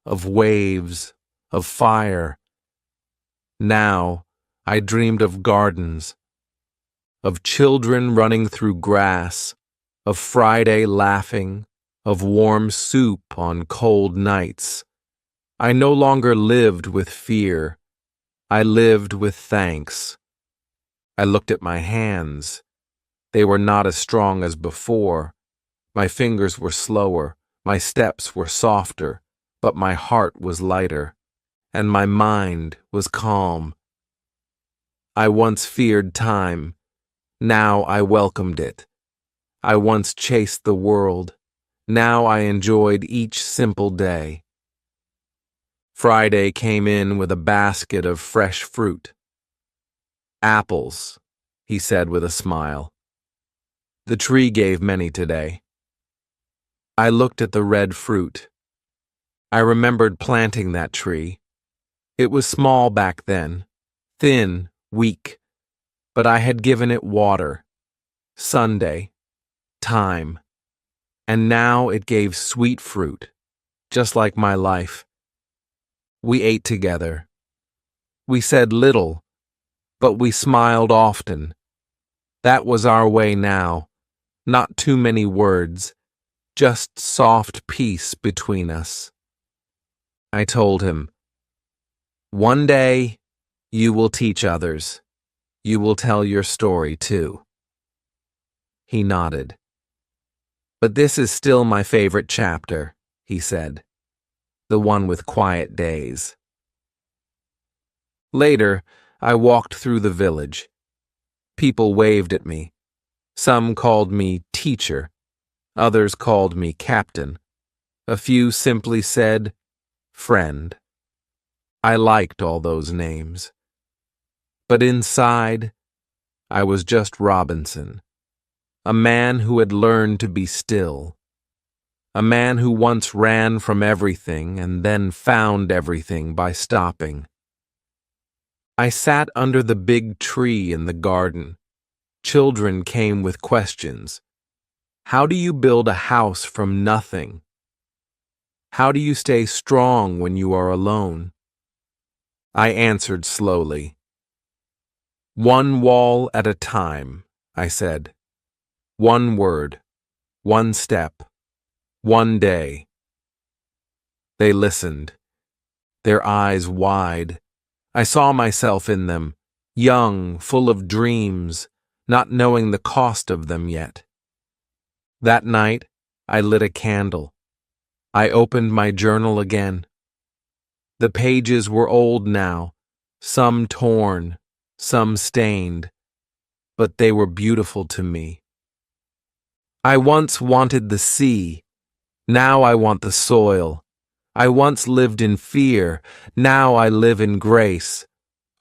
of waves, of fire. Now I dreamed of gardens, of children running through grass, of Friday laughing, of warm soup on cold nights. I no longer lived with fear. I lived with thanks. I looked at my hands. They were not as strong as before. My fingers were slower, my steps were softer, but my heart was lighter, and my mind was calm. I once feared time. Now I welcomed it. I once chased the world. Now I enjoyed each simple day. Friday came in with a basket of fresh fruit. Apples, he said with a smile. The tree gave many today. I looked at the red fruit. I remembered planting that tree. It was small back then, thin, weak, but I had given it water, Sunday, time, and now it gave sweet fruit, just like my life. We ate together. We said little, but we smiled often. That was our way now, not too many words, just soft peace between us. I told him, "One day, you will teach others. You will tell your story too." He nodded. "But this is still my favorite chapter," he said, "the one with quiet days." Later, I walked through the village. People waved at me. Some called me teacher. Others called me captain. A few simply said, friend. I liked all those names. But inside, I was just Robinson, a man who had learned to be still, a man who once ran from everything and then found everything by stopping. I sat under the big tree in the garden. Children came with questions. How do you build a house from nothing? How do you stay strong when you are alone? I answered slowly. One wall at a time, I said. One word, one step, one day. They listened, their eyes wide. I saw myself in them, young, full of dreams, not knowing the cost of them yet. That night, I lit a candle. I opened my journal again. The pages were old now, some torn, some stained, but they were beautiful to me. I once wanted the sea, now I want the soil. I once lived in fear, now I live in grace.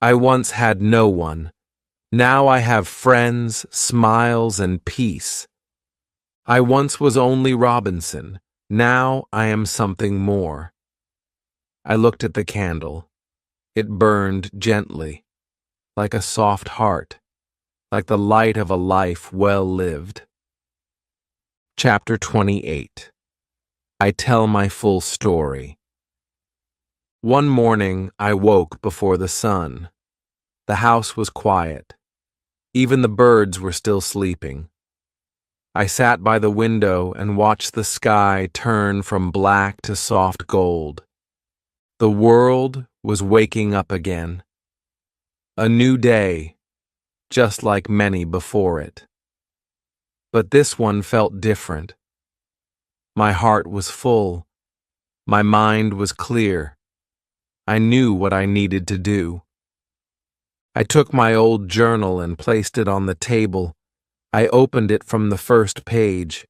I once had no one, now I have friends, smiles, and peace. I once was only Robinson, now I am something more. I looked at the candle. It burned gently, like a soft heart, like the light of a life well lived. Chapter 28. I tell my full story. One morning I woke before the sun. The house was quiet. Even the birds were still sleeping. I sat by the window and watched the sky turn from black to soft gold. The world was waking up again. A new day, just like many before it. But this one felt different. My heart was full. My mind was clear. I knew what I needed to do. I took my old journal and placed it on the table. I opened it from the first page.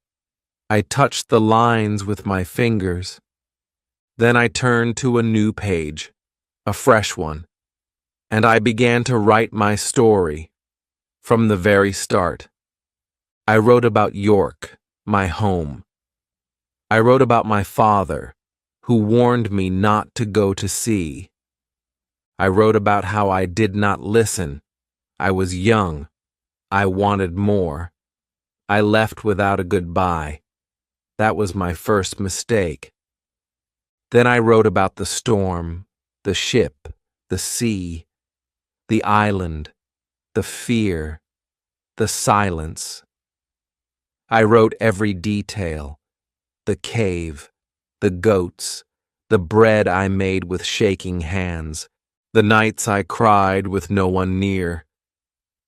I touched the lines with my fingers. Then I turned to a new page, a fresh one, and I began to write my story from the very start. I wrote about York, my home. I wrote about my father, who warned me not to go to sea. I wrote about how I did not listen. I was young. I wanted more. I left without a goodbye. That was my first mistake. Then I wrote about the storm, the ship, the sea, the island, the fear. the silence. I wrote every detail, the cave, the goats, the bread I made with shaking hands, the nights I cried with no one near,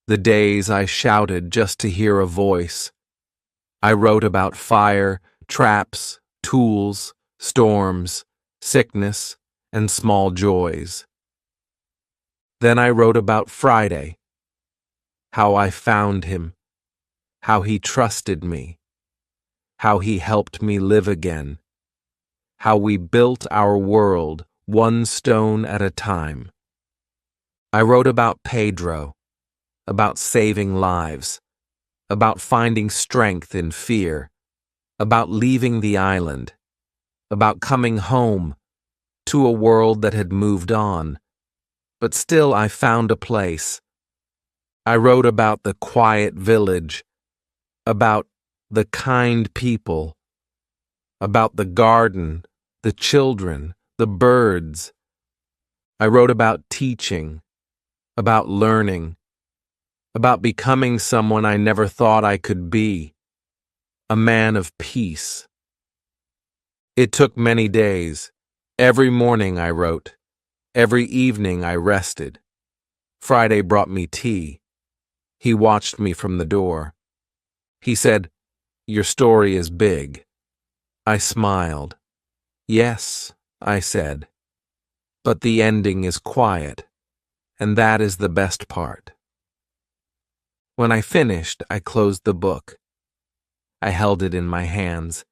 the days I shouted just to hear a voice. I wrote about fire, traps, tools, storms, sickness, and small joys. Then I wrote about Friday, how I found him, how he trusted me, how he helped me live again, how we built our world one stone at a time. I wrote about Pedro, about saving lives, about finding strength in fear, about leaving the island, about coming home to a world that had moved on, but still I found a place. I wrote about the quiet village, about the kind people, about the garden, the children, the birds. I wrote about teaching, about learning, about becoming someone I never thought I could be, a man of peace. It took many days. Every morning I wrote. Every evening I rested. Friday brought me tea. He watched me from the door. He said, "Your story is big." I smiled. "Yes," I said, "but the ending is quiet, and that is the best part." When I finished, I closed the book. I held it in my hands.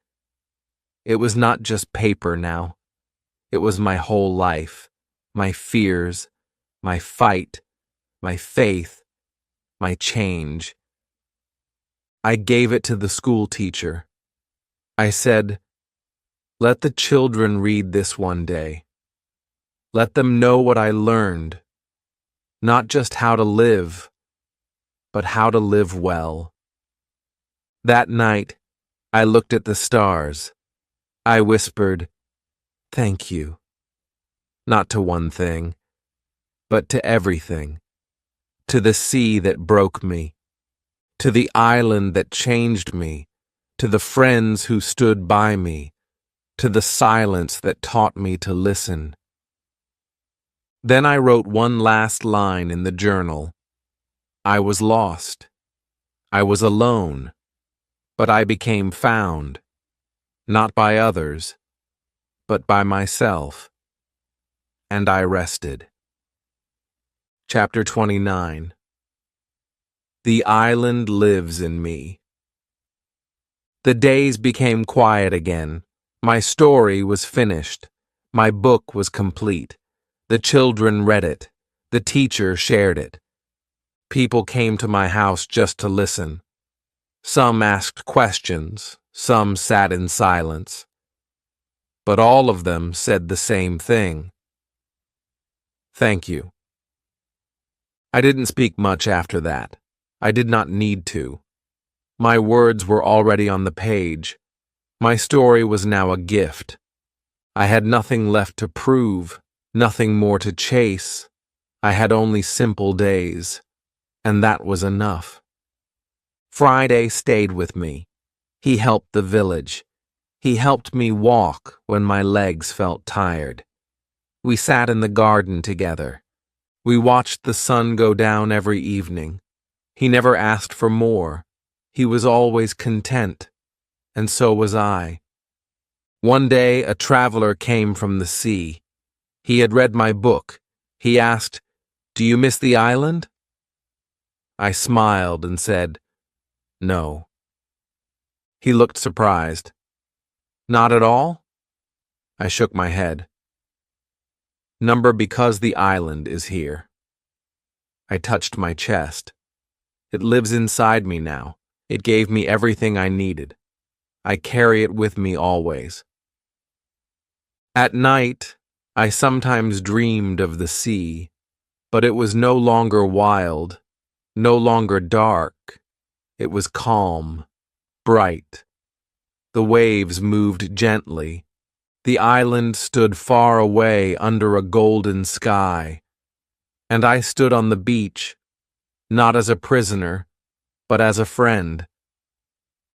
It was not just paper now. It was my whole life, my fears, my fight, my faith, my change. I gave it to the school teacher. I said, "Let the children read this one day. Let them know what I learned, not just how to live, but how to live well." That night, I looked at the stars. I whispered, "Thank you." Not to one thing, but to everything. To the sea that broke me, to the island that changed me, to the friends who stood by me, to the silence that taught me to listen. Then I wrote one last line in the journal. I was lost. I was alone, but I became found, not by others, but by myself. And I rested. Chapter 29. The island lives in me. The days became quiet again. My story was finished. My book was complete. The children read it. The teacher shared it. People came to my house just to listen. Some asked questions. Some sat in silence. But all of them said the same thing. Thank you. I didn't speak much after that. I did not need to. My words were already on the page. My story was now a gift. I had nothing left to prove, nothing more to chase. I had only simple days, and that was enough. Friday stayed with me. He helped the village. He helped me walk when my legs felt tired. We sat in the garden together. We watched the sun go down every evening. He never asked for more. He was always content, and so was I. One day, a traveler came from the sea. He had read my book. He asked, "Do you miss the island?" I smiled and said, "No." He looked surprised. "Not at all?" I shook my head. "Number because the island is here." I touched my chest. It lives inside me now. It gave me everything I needed. I carry it with me always. At night, I sometimes dreamed of the sea, but it was no longer wild, no longer dark. It was calm, bright. The waves moved gently. The island stood far away under a golden sky, and I stood on the beach, not as a prisoner, but as a friend.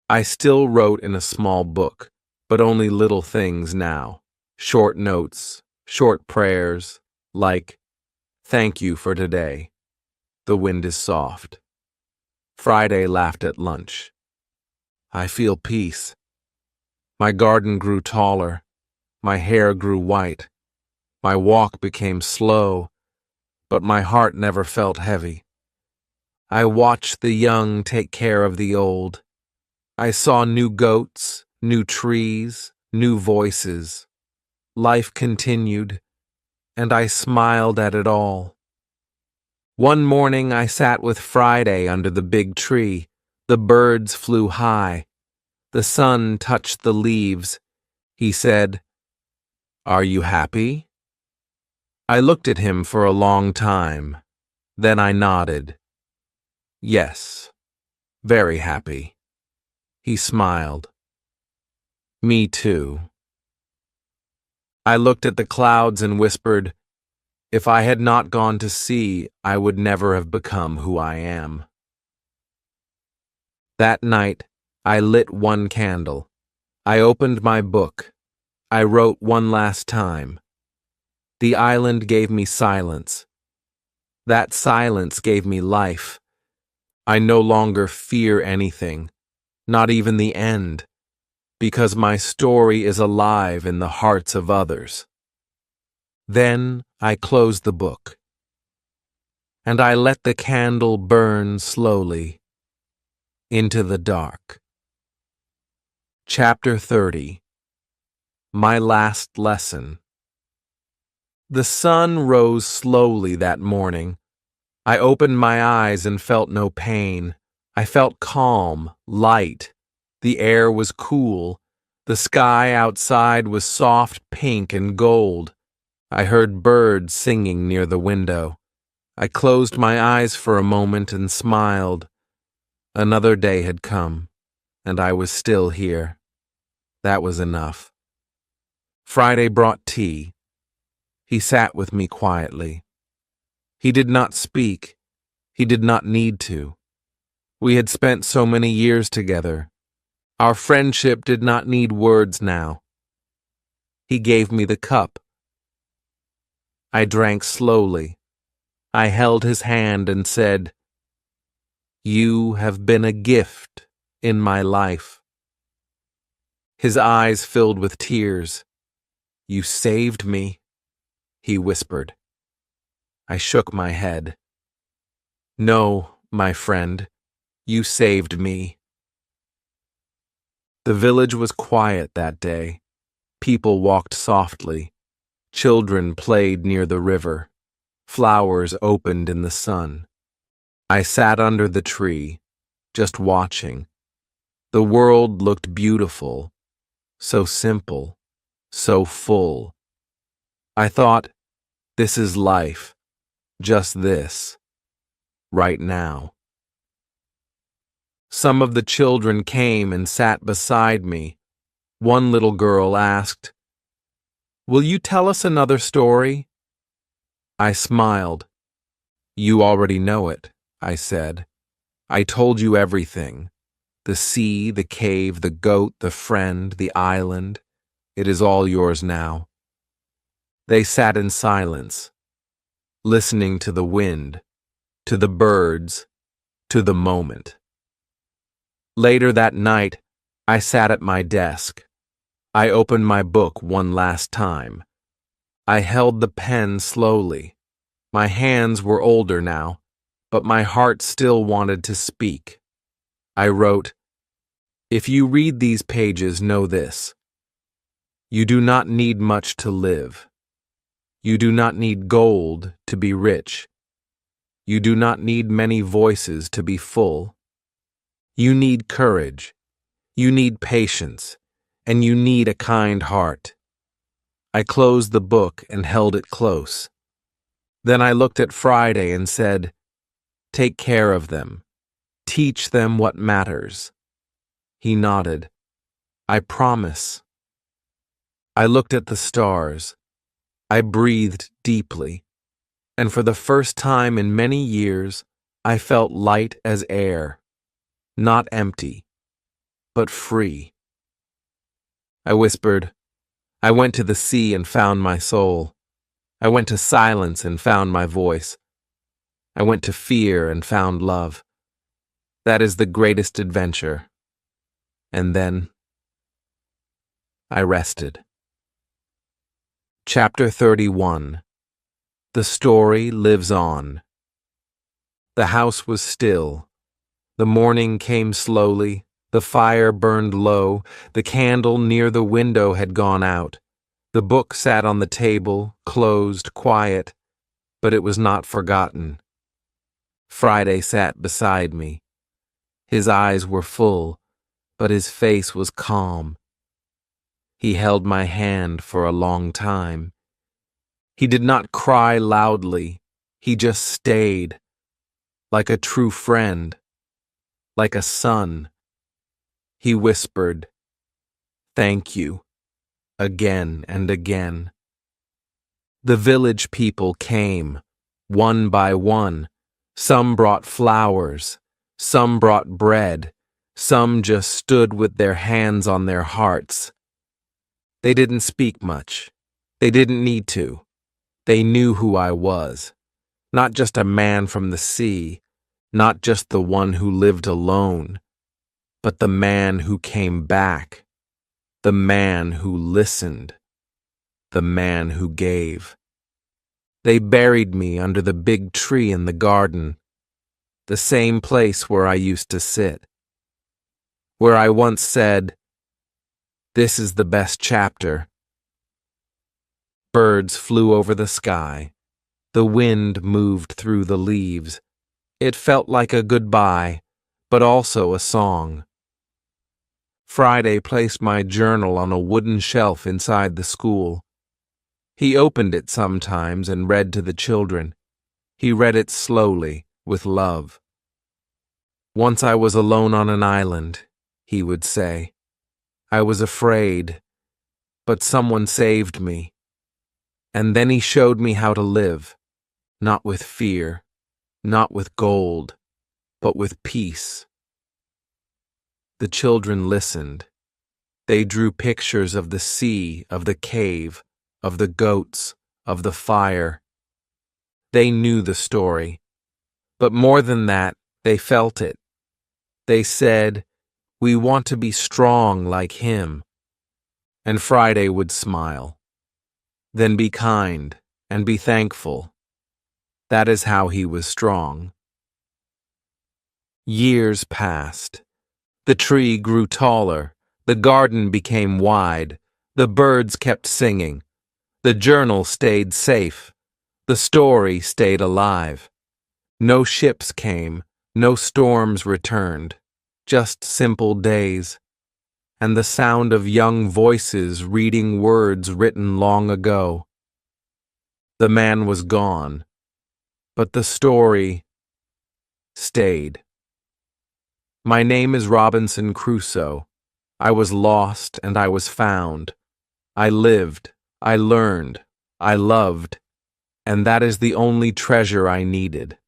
I still wrote in a small book, but only little things now. Short notes, short prayers, like, "Thank you for today. The wind is soft." Friday laughed at lunch. I feel peace. My garden grew taller. My hair grew white. My walk became slow, but my heart never felt heavy. I watched the young take care of the old. I saw new goats, new trees, new voices. Life continued, and I smiled at it all. One morning I sat with Friday under the big tree. The birds flew high. The sun touched the leaves. He said, "Are you happy?" I looked at him for a long time. Then I nodded. "Yes, very happy." He smiled. "Me too." I looked at the clouds and whispered, "If I had not gone to sea, I would never have become who I am." That night, I lit one candle. I opened my book. I wrote one last time. The island gave me silence. That silence gave me life. I no longer fear anything, not even the end, because my story is alive in the hearts of others. Then I closed the book, and I let the candle burn slowly into the dark. Chapter 30. My Last Lesson. The sun rose slowly that morning. I opened my eyes and felt no pain. I felt calm, light. The air was cool. The sky outside was soft pink and gold. I heard birds singing near the window. I closed my eyes for a moment and smiled. Another day had come, and I was still here. That was enough. Friday brought tea. He sat with me quietly. He did not speak. He did not need to. We had spent so many years together. Our friendship did not need words now. He gave me the cup. I drank slowly. I held his hand and said, "You have been a gift in my life." His eyes filled with tears. "You saved me," he whispered. I shook my head. "No, my friend, you saved me." The village was quiet that day. People walked softly. Children played near the river. Flowers opened in the sun. I sat under the tree, just watching. The world looked beautiful, so simple, so full. I thought, this is life, just this, right now. Some of the children came and sat beside me. One little girl asked, "Will you tell us another story?" I smiled. "You already know it," I said. "I told you everything. The sea, the cave, the goat, the friend, the island. It is all yours now." They sat in silence, listening to the wind, to the birds, to the moment. Later that night, I sat at my desk. I opened my book one last time. I held the pen slowly. My hands were older now, but my heart still wanted to speak. I wrote, "If you read these pages, know this. You do not need much to live. You do not need gold to be rich. You do not need many voices to be full. You need courage. You need patience. And you need a kind heart." I closed the book and held it close. Then I looked at Friday and said, "Take care of them. Teach them what matters." He nodded. "I promise." I looked at the stars. I breathed deeply, and for the first time in many years, I felt light as air. not empty, but free. I whispered, I went to the sea and found my soul. I went to silence and found my voice. I went to fear and found love. That is the greatest adventure. And then I rested. Chapter 31. The story lives on. The house was still. The morning came slowly. The fire burned low. The candle near the window had gone out. The book sat on the table, closed, quiet, but it was not forgotten. Friday sat beside me. His eyes were full, but his face was calm. He held my hand for a long time. He did not cry loudly. He just stayed, like a true friend, like a son. He whispered, "Thank you," again and again. The village people came, one by one. Some brought flowers, some brought bread, some just stood with their hands on their hearts. They didn't speak much. They didn't need to. They knew who I was. Not just a man from the sea, not just the one who lived alone, but the man who came back, the man who listened, the man who gave. They buried me under the big tree in the garden, the same place where I used to sit, where I once said, "This is the best chapter." Birds flew over the sky. The wind moved through the leaves. It felt like a goodbye, but also a song. Friday placed my journal on a wooden shelf inside the school. He opened it sometimes and read to the children. He read it slowly, with love. "Once I was alone on an island," he would say. "I was afraid, but someone saved me. And then he showed me how to live, not with fear, not with gold, but with peace." The children listened. They drew pictures of the sea, of the cave, of the goats, of the fire. They knew the story, but more than that, they felt it. They said, "We want to be strong like him." And Friday would smile. "Then be kind and be thankful." That is how he was strong. Years passed. The tree grew taller. The garden became wide. The birds kept singing. The journal stayed safe. The story stayed alive. No ships came. No storms returned. Just simple days. And the sound of young voices reading words written long ago. The man was gone, but the story stayed. My name is Robinson Crusoe. I was lost and I was found. I lived, I learned, I loved, and that is the only treasure I needed.